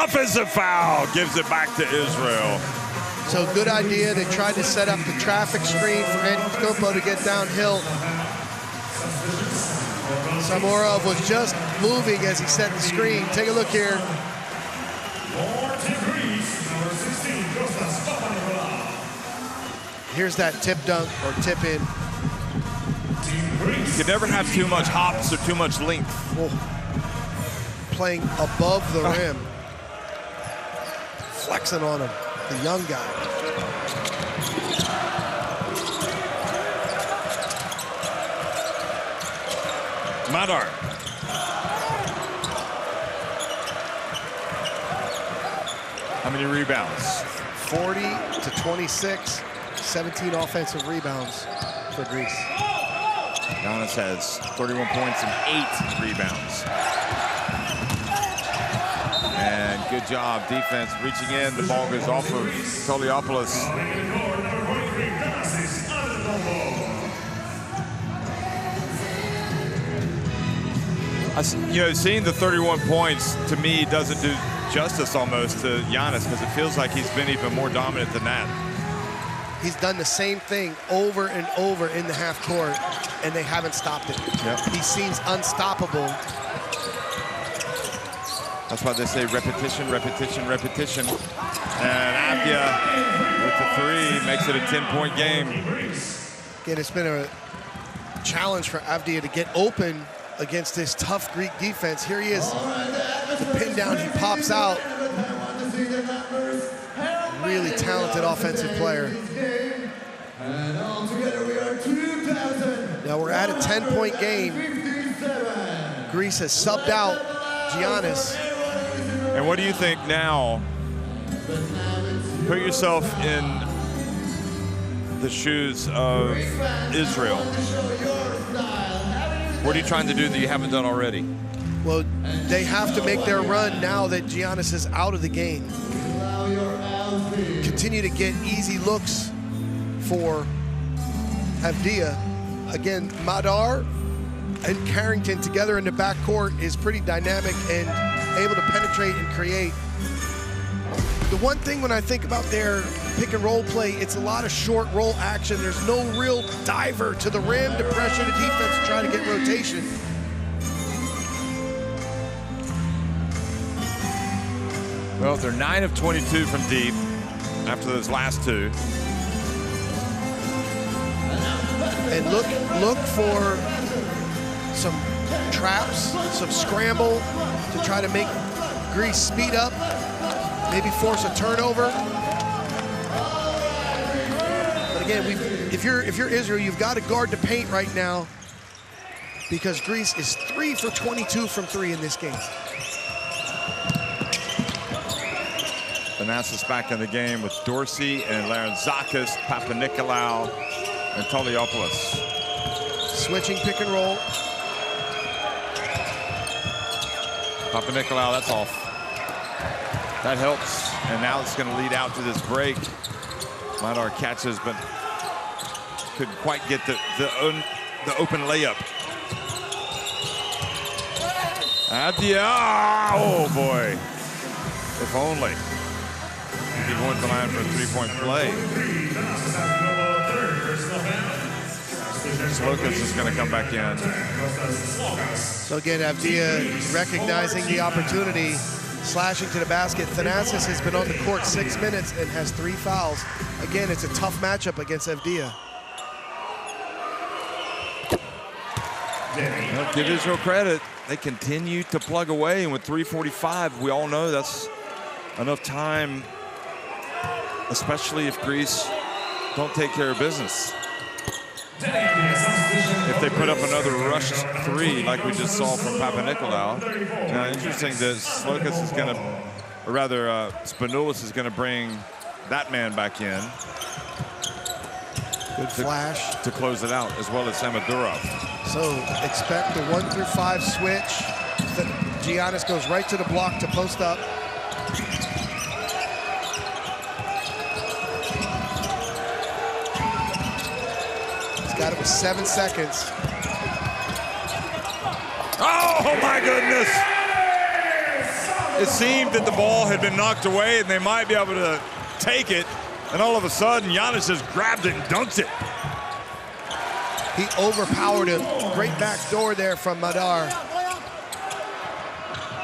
Offensive foul gives it back to Israel. So good idea. They tried to set up the traffic screen for Antetokounmpo to get downhill. Samorov was just moving as he set the screen. Take a look here. Here's that tip dunk or tip in. You can never have too much hops or too much length. Oh. Playing above the rim. Flexing on him, the young guy. Madar. How many rebounds? 40 to 26, 17 offensive rebounds for Greece. Giannis has 31 points and 8 rebounds. And good job, defense reaching in. The ball goes off of Toliopoulos. You know, seeing the 31 points to me doesn't do justice almost to Giannis, because it feels like he's been even more dominant than that. He's done the same thing over and over in the half court, and they haven't stopped it. Yep. He seems unstoppable. That's why they say repetition, repetition, repetition. And Avdia with the 3 makes it a 10-point game. Again, it's been a challenge for Avdia to get open against this tough Greek defense. Here he is, the pin down, he pops out. Really talented offensive player. Now we're at a 10-point game. Greece has subbed out Giannis. And what do you think now? Put yourself in the shoes of Israel. What are you trying to do that you haven't done already? Well, they have to make their run now that Giannis is out of the game. Continue to get easy looks for Avdia. Again, Madar and Carrington together in the backcourt is pretty dynamic and able to penetrate and create. The one thing when I think about their pick and roll play, it's a lot of short roll action. There's no real diver to the rim to pressure the defense to try to get rotation. Well, they're 9 of 22 from deep after those last 2. And look for some traps, some scramble to try to make Greece speed up, maybe force a turnover. But again, if you're Israel, you've got to guard the paint right now, because Greece is 3 for 22 from 3 in this game. Thanasis back in the game with Dorsey and Larantzakis, Papanikolaou, and Toliopoulos. Switching pick and roll. Papanikolaou, that's off. That helps, and now it's going to lead out to this break. Madar catches, but couldn't quite get the open layup. Avdia, oh boy, if only. He going to the line for a 3-point play. Slokas is going to come back in. So again, Avdia recognizing the opportunity, slashing to the basket. Thanasis has been on the court 6 minutes and has 3 fouls. Again, it's a tough matchup against Avdia. Well, give Israel credit. They continue to plug away, and with 3:45, we all know that's enough time, especially if Greece don't take care of business. If they put up another rush 3 like we just saw from Papanikolaou. Now, interesting that Slokas is going to, or rather Spanoulis is going to bring that man back in. Good flash. To close it out, as well as Samadurov. So expect the 1 through 5 switch. Giannis goes right to the block to post up. Got it with 7 seconds. Oh my goodness! it seemed that the ball had been knocked away and they might be able to take it. And all of a sudden, Giannis just grabbed it and dunked it. He overpowered him. Great back door there from Madar.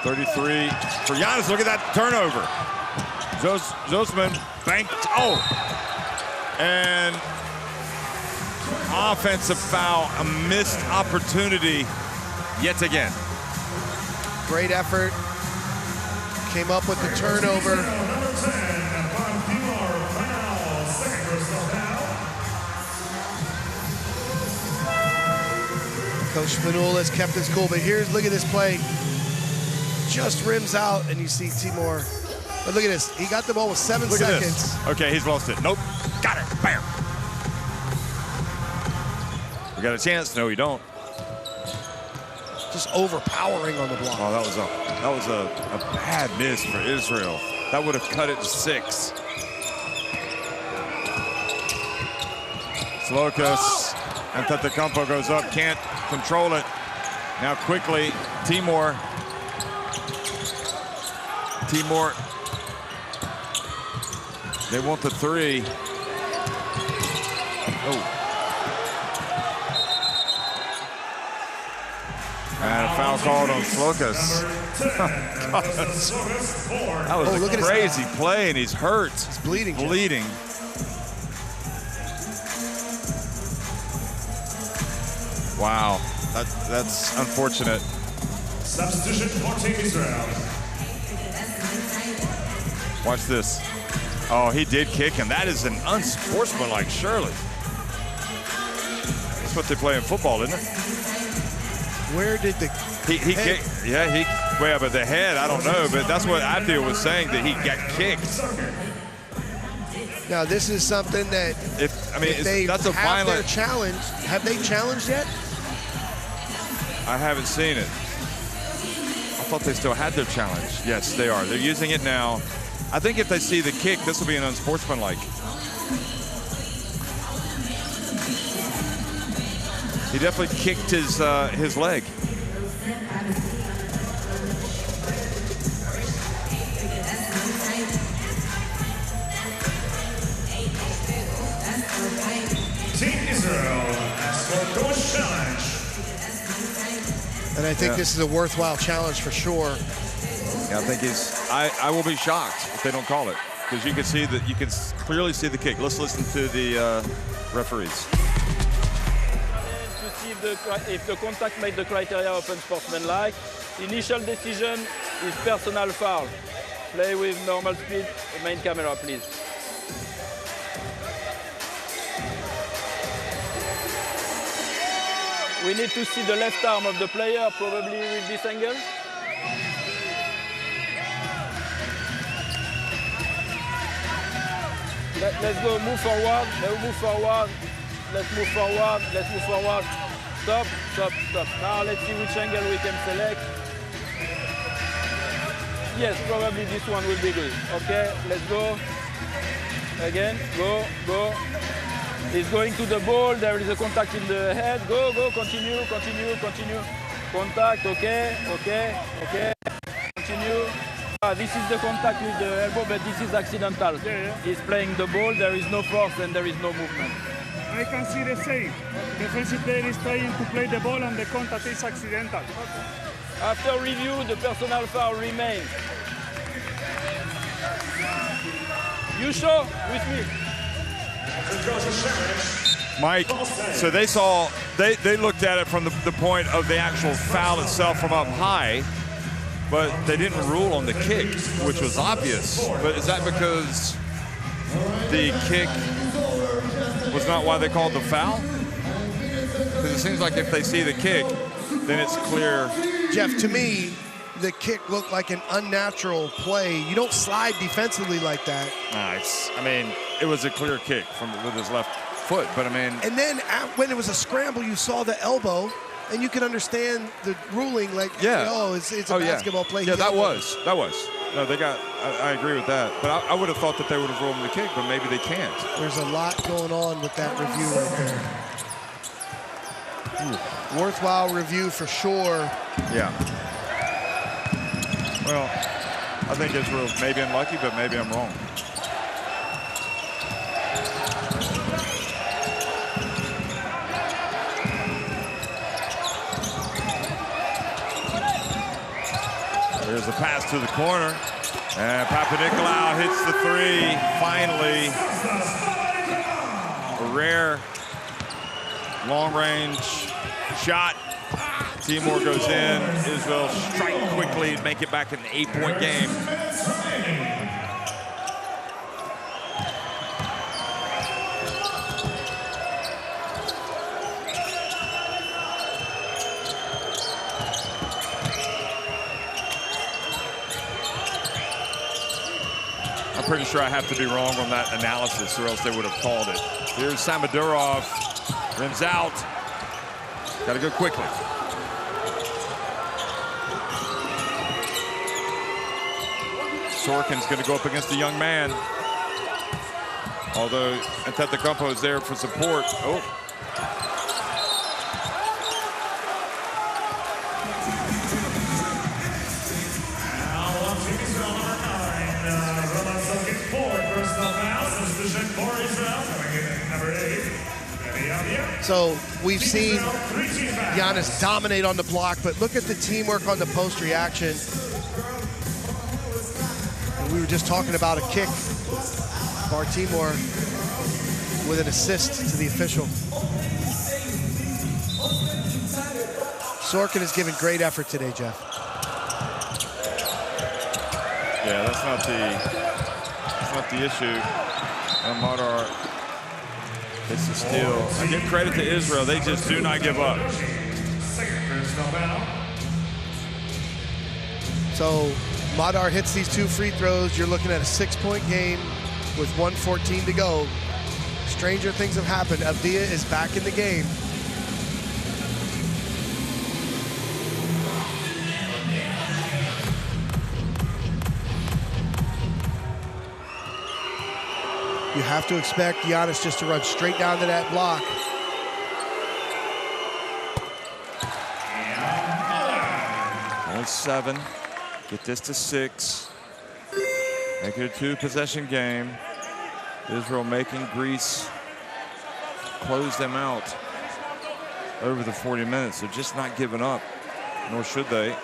33 for Giannis. Look at that turnover. Zosman banked. Oh. And offensive foul. A missed opportunity yet again. Great effort. Came up with the turnover. Coach Manula has kept his cool, but look at this play. Just rims out, and you see Timor. But look at this. He got the ball with 7 seconds. Okay, he's lost it. Nope. Got it. Bam. We got a chance. No, we don't. Just overpowering on the block. Oh, that was a bad miss for Israel. That would have cut it to 6. Slokas and Antetokounmpo goes up, can't control it. Now quickly, Timor. They want the 3. Oh. And a foul called on Slokas. That was a crazy play, and he's hurt. He's bleeding. Bleeding. Wow, that's unfortunate. Substitution for Team Israel. Watch this. Oh, he did kick him. That is an unsportsmanlike, surely. That's what they play in football, isn't it? Where did the he kicked? Yeah, well, but the head, I don't know, but that's what Abdul was saying, that he got kicked. Now this is something that that's a violent their challenge. Have they challenged yet? I haven't seen it. I thought they still had their challenge. Yes, they are. They're using it now. I think if they see the kick, this will be an unsportsmanlike. He definitely kicked his leg. Team Israel asks for coach challenge. And I think this is a worthwhile challenge for sure. Yeah, I think I will be shocked if they don't call it, because you can see that, you can clearly see the kick. Let's listen to the referees. To see if the contact made the criteria of unsportsmanlike. Initial decision is personal foul. Play with normal speed. Main camera, please. We need to see the left arm of the player, probably with this angle. Let's go, move forward, let's move forward. Stop. Now let's see which angle we can select. Yes, probably this one will be good. Okay, let's go. Again, go. He's going to the ball, there is a contact in the head. Go, continue. Contact, okay. Continue. This is the contact with the elbow, but this is accidental. Yeah. He's playing the ball, there is no force and there is no movement. I can see the same. Defensive player is trying to play the ball and the contact is accidental. After review, the personal foul remains. You show with me. Mike, so they looked at it from the point of the actual foul itself from up high, but they didn't rule on the kick, which was obvious. But is that because the kick was not why they called the foul? Because it seems like if they see the kick, then it's clear. Jeff, to me, the kick looked like an unnatural play. You don't slide defensively like that. Nice. I mean, it was a clear kick with his left foot, but I mean. And then when it was a scramble, you saw the elbow, and you can understand the ruling, like, it's a basketball play. Yeah, that was. No, they got, I agree with that. But I would have thought that they would have ruled the kick, but maybe they can't. There's a lot going on with that review right there. Worthwhile review for sure. Yeah. Well, I think Israel may be unlucky, but maybe I'm wrong. There's a pass to the corner. And Papanikolaou hits the three, finally. A rare long-range shot. Timor goes in. Israel strike quickly and make it back an 8-point game. I'm pretty sure I have to be wrong on that analysis or else they would have called it. Here's Samadurov, rims out. Got to go quickly. Sorkin's going to go up against the young man. Although Antetokounmpo is there for support. Oh. So we've seen Giannis dominate on the block, but look at the teamwork on the post reaction. And we were just talking about a kick. Bar Timor with an assist to the official. Sorkin has given great effort today, Jeff. Yeah, that's not the issue. Madar hits the steal. I give credit to Israel. They just do not give up. So Madar hits these 2 free throws. You're looking at a 6-point game with 1:14 to go. Stranger things have happened. Avdia is back in the game. You have to expect Giannis just to run straight down to that block. Only 7. Get this to 6. Make it a 2-possession game. Israel making Greece close them out over the 40 minutes. They're just not giving up, nor should they,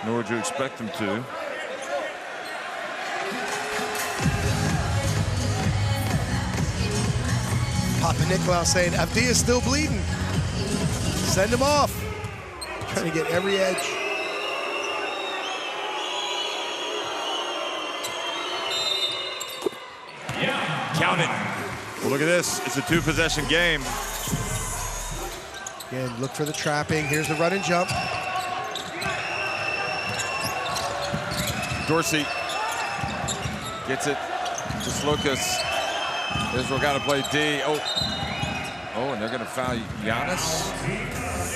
nor would you expect them to. Papanikolaou saying, Avdia is still bleeding. Send him off. Trying to get every edge. Count it. Well, look at this. It's a 2-possession game. Again, look for the trapping. Here's the run and jump. Dorsey gets it. Just Lucas. Israel got to play D. Oh, and they're going to foul Giannis.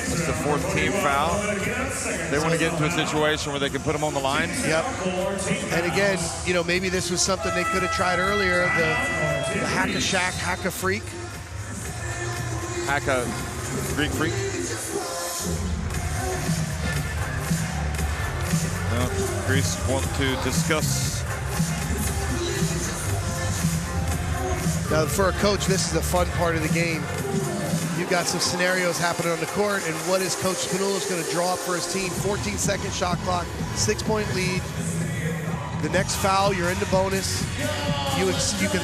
That's the 4th team foul. They want to get into a situation where they can put him on the line. Yep. And again, you know, maybe this was something they could have tried earlier. The hack-a-shack, hack-a-freak. Hack-a-Greek freak. Well, Greece want to discuss. Now, for a coach, this is a fun part of the game. You've got some scenarios happening on the court, and what is Coach Spinoulis going to draw up for his team? 14-second shot clock, 6-point lead. The next foul, you're into bonus. You can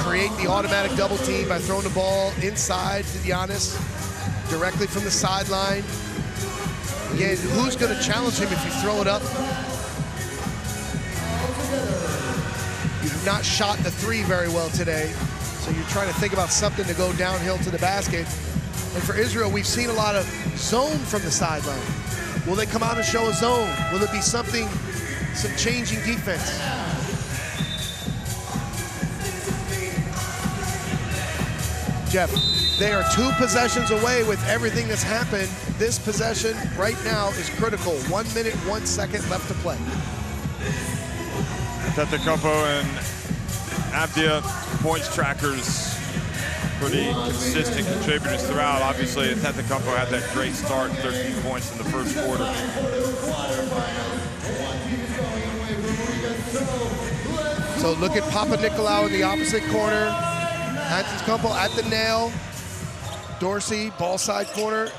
create the automatic double team by throwing the ball inside to Giannis, directly from the sideline. Again, who's going to challenge him if you throw it up? You've not shot the 3 very well today. So you're trying to think about something to go downhill to the basket. And for Israel, we've seen a lot of zone from the sideline. Will they come out and show a zone? Will it be something, some changing defense? Jeff, they are 2 possessions away with everything that's happened. This possession right now is critical. 1 minute, 1 second left to play. Antetokounmpo and Avdia, points trackers, pretty consistent contributors throughout. Obviously, Antetokounmpo had that great start, 13 points in the first quarter. So look at Papa Nicolau in the opposite corner. Antetokounmpo at the nail. Dorsey, ball side corner.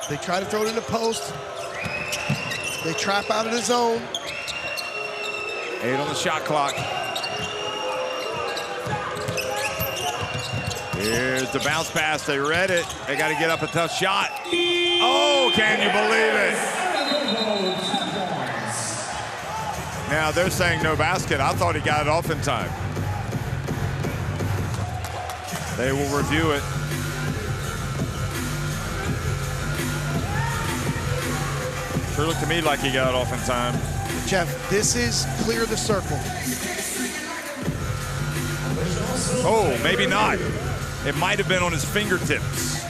They try to throw it in the post. They trap out of the zone. 8 on the shot clock. Here's the bounce pass. They read it. They got to get up a tough shot. Oh, can you believe it? Now they're saying no basket. I thought he got it off in time. They will review it. Sure looked to me like he got it off in time. Jeff, this is clear the circle. Oh, maybe not. It might have been on his fingertips.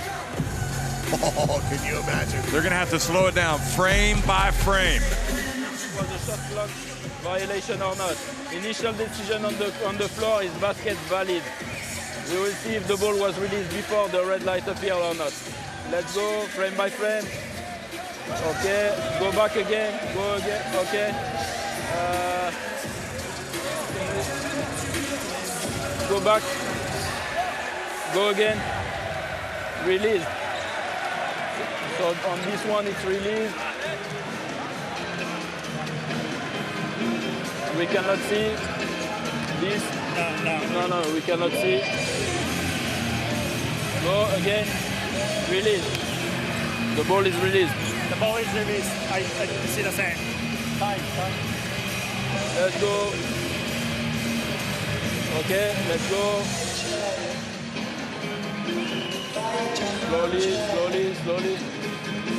Oh, can you imagine? They're going to have to slow it down frame by frame. Was a shot clock violation or not? Initial decision on the floor is basket valid. We will see if the ball was released before the red light appeared or not. Let's go frame by frame. Okay, go back again, go again, okay. Go back, go again, release. So on this one it's released. We cannot see this. No, we cannot see. Go again, release. The ball is released. The ball is released. I see the same. Time. Let's go. Okay, let's go. Slowly.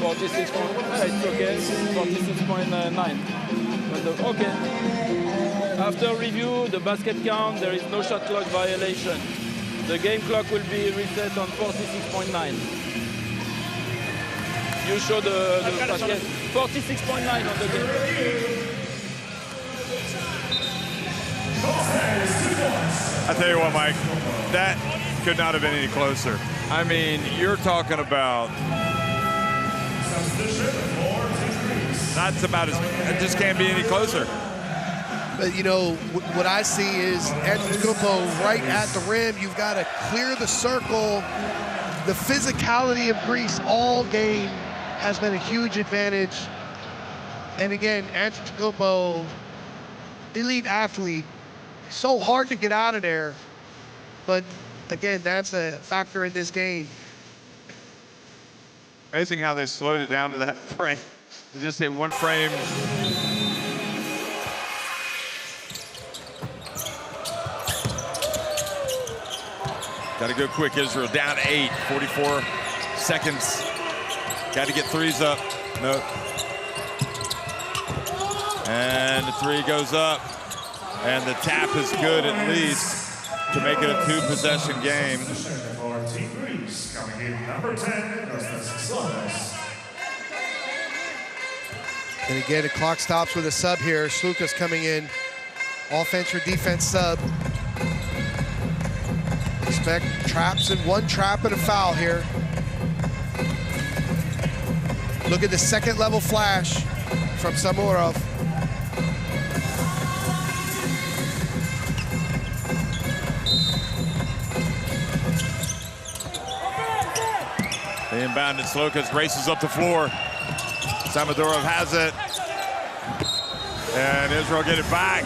46 point. It's okay. 46.9. Okay. After review, the basket count, there is no shot clock violation. The game clock will be reset on 46.9. You show the basket. 46.9 on the game. I tell you what, Mike, that could not have been any closer. I mean, you're talking about. That's about as. It just can't be any closer. But you know what I see is Antetokounmpo right at the rim. You've got to clear the circle. The physicality of Greece all game has been a huge advantage. And again, Antetokounmpo, elite athlete, so hard to get out of there. But again, that's a factor in this game. Amazing how they slowed it down to that frame. They just hit one frame. Got to go quick, Israel. Down 8, 44 seconds. Got to get threes up. No. And the three goes up. And the tap is good at least to make it a 2-possession game. For Team Greece, coming in number 10, And again, the clock stops with a sub here. Sluka's coming in. Offense for defense sub. Expect traps and one trap and a foul here. Look at the second level flash from Samorov. They inbound it. Slukas races up the floor. Samadorov has it. And Israel get it back.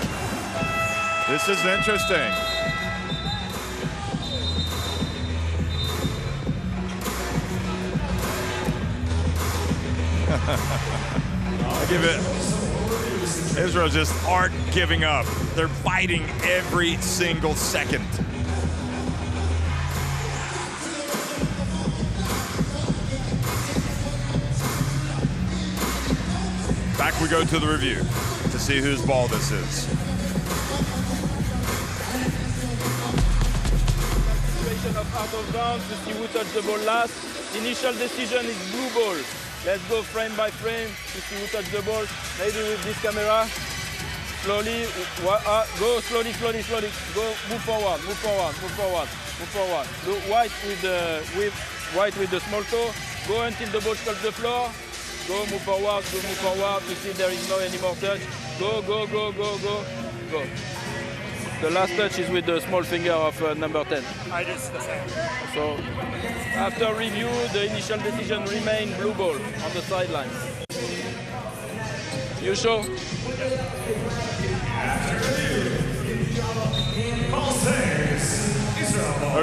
This is interesting. I give it. Israel just aren't giving up. They're fighting every single second. Back we go to the review to see whose ball this is. Situation of out of bounds to see who touched the ball last. Initial decision is blue ball. Let's go frame by frame to see who touched the ball. Maybe with this camera. Slowly, go slowly. Go, move forward. Go white with the small toe. Go until the ball touches the floor. Go, move forward to see there is no any more touch. Go. Go. The last touch is with the small finger of number 10. I just the same. So after review, the initial decision remained blue ball on the sideline. You sure?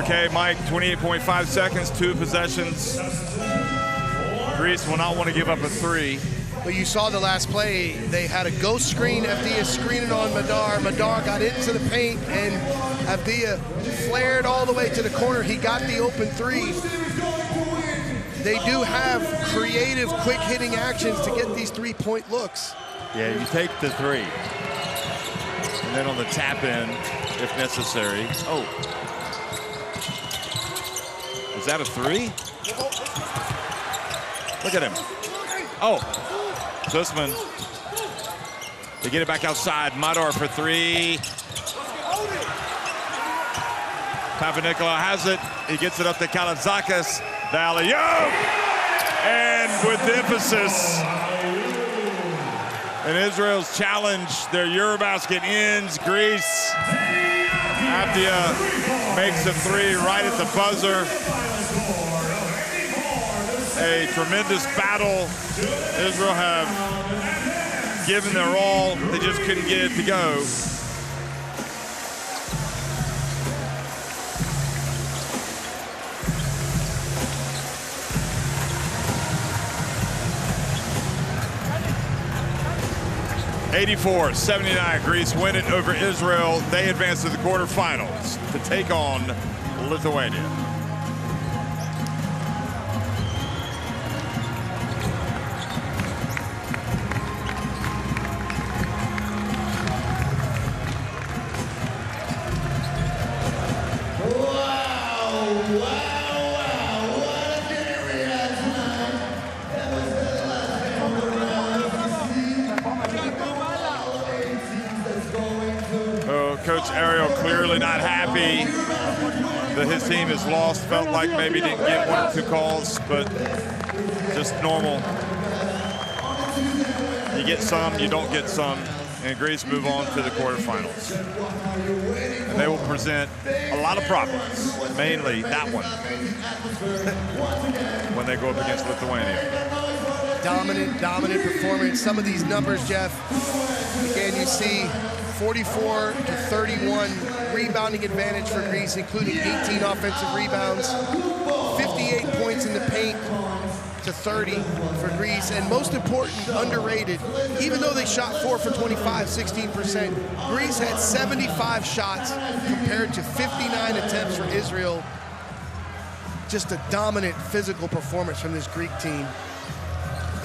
Okay, Mike, 28.5 seconds, 2 possessions. Greece will not want to give up a 3. But you saw the last play, they had a ghost screen, Avdia screening on Madar. Madar got into the paint and Avdia flared all the way to the corner. He got the open 3. They do have creative, quick hitting actions to get these 3-point looks. Yeah, you take the 3. And then on the tap in, if necessary. Oh. Is that a 3? Look at him. Oh. Sussman. They get it back outside. Madar for 3. Papanikolaou has it. He gets it up to Kalazakis. The alley-oop. And with emphasis. And Israel's challenge, their EuroBasket ends. Greece. Avdia makes a 3 right at the buzzer. A tremendous battle. Israel have given their all. They just couldn't get it to go. (84-79). Greece win it over Israel. They advance to the quarterfinals to take on Lithuania. Coach Ariel clearly not happy that his team has lost. Felt like maybe didn't get 1 or 2 calls, but just normal. You get some, you don't get some, and Greece move on to the quarterfinals. And they will present a lot of problems, mainly that one, when they go up against Lithuania. Dominant performance. Some of these numbers, Jeff, again, you see 44-31 rebounding advantage for Greece, including 18 offensive rebounds, 58 points in the paint to 30 for Greece, and most important, underrated, even though they shot 4 for 25, 16%, Greece had 75 shots compared to 59 attempts for Israel. Just a dominant physical performance from this Greek team.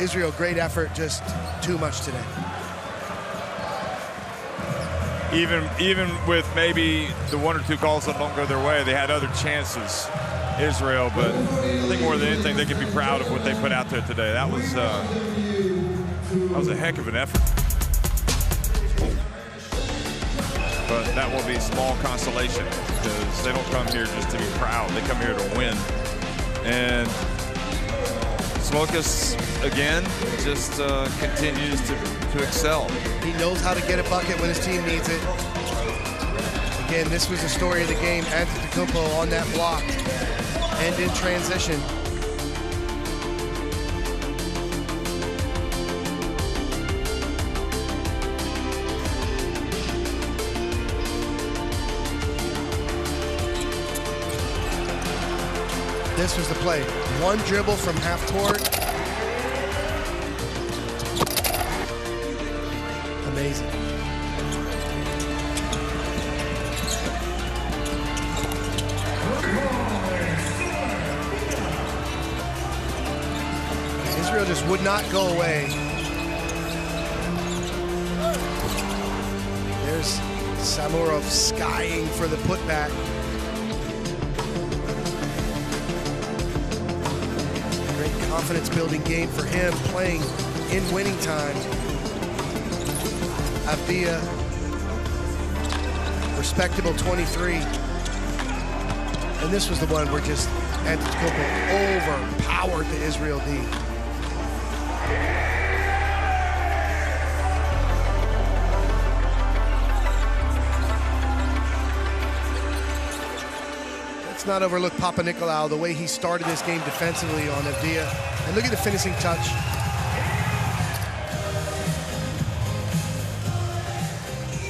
Israel, great effort, just too much today. Even with maybe the 1 or 2 calls that don't go their way, they had other chances, Israel, but I think more than anything, they can be proud of what they put out there today. That was a heck of an effort. But that will be small consolation because they don't come here just to be proud. They come here to win. And Smokas, again, just continues to excel. He knows how to get a bucket when his team needs it. Again, this was the story of the game. Antetokounmpo on that block and in transition. This was the play. 1 dribble from half court. Amazing. Israel just would not go away. There's Samorov skying for the putback. Confidence building game for him, playing in winning time. Avdia, respectable 23. And this was the one where just Antetokounmpo overpowered the Israel D. let's not overlook Papa Nicolau, the way he started this game defensively on Avdia. And look at the finishing touch.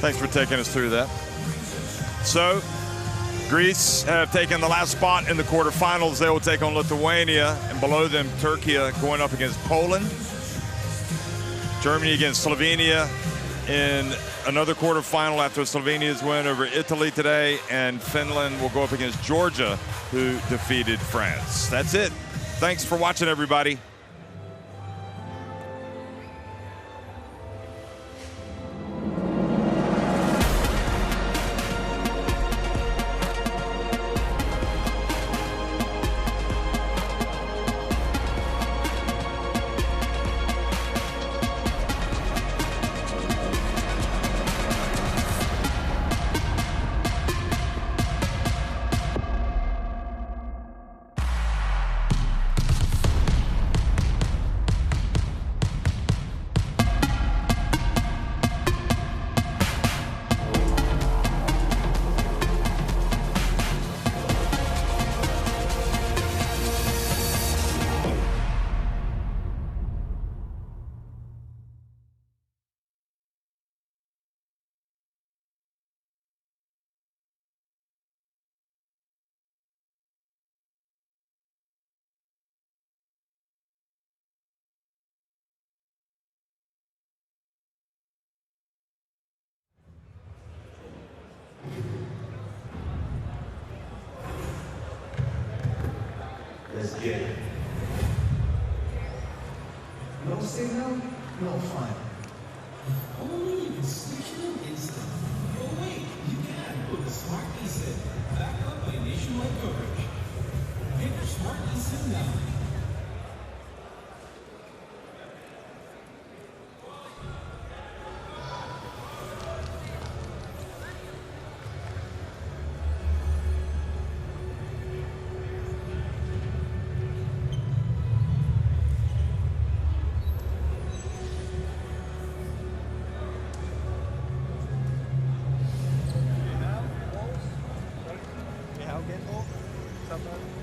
Thanks for taking us through that. So, Greece have taken the last spot in the quarterfinals. They will take on Lithuania, and below them, Turkey going up against Poland. Germany against Slovenia in another quarterfinal after Slovenia's win over Italy today, and Finland will go up against Georgia, who defeated France. That's it. Thanks for watching, everybody. Let's get it. No signal, no fun. If only you can switch them instantly. Oh wait, you can with a smart eSIM, backed up by nationwide coverage. Get your smart eSIM now. Somebody?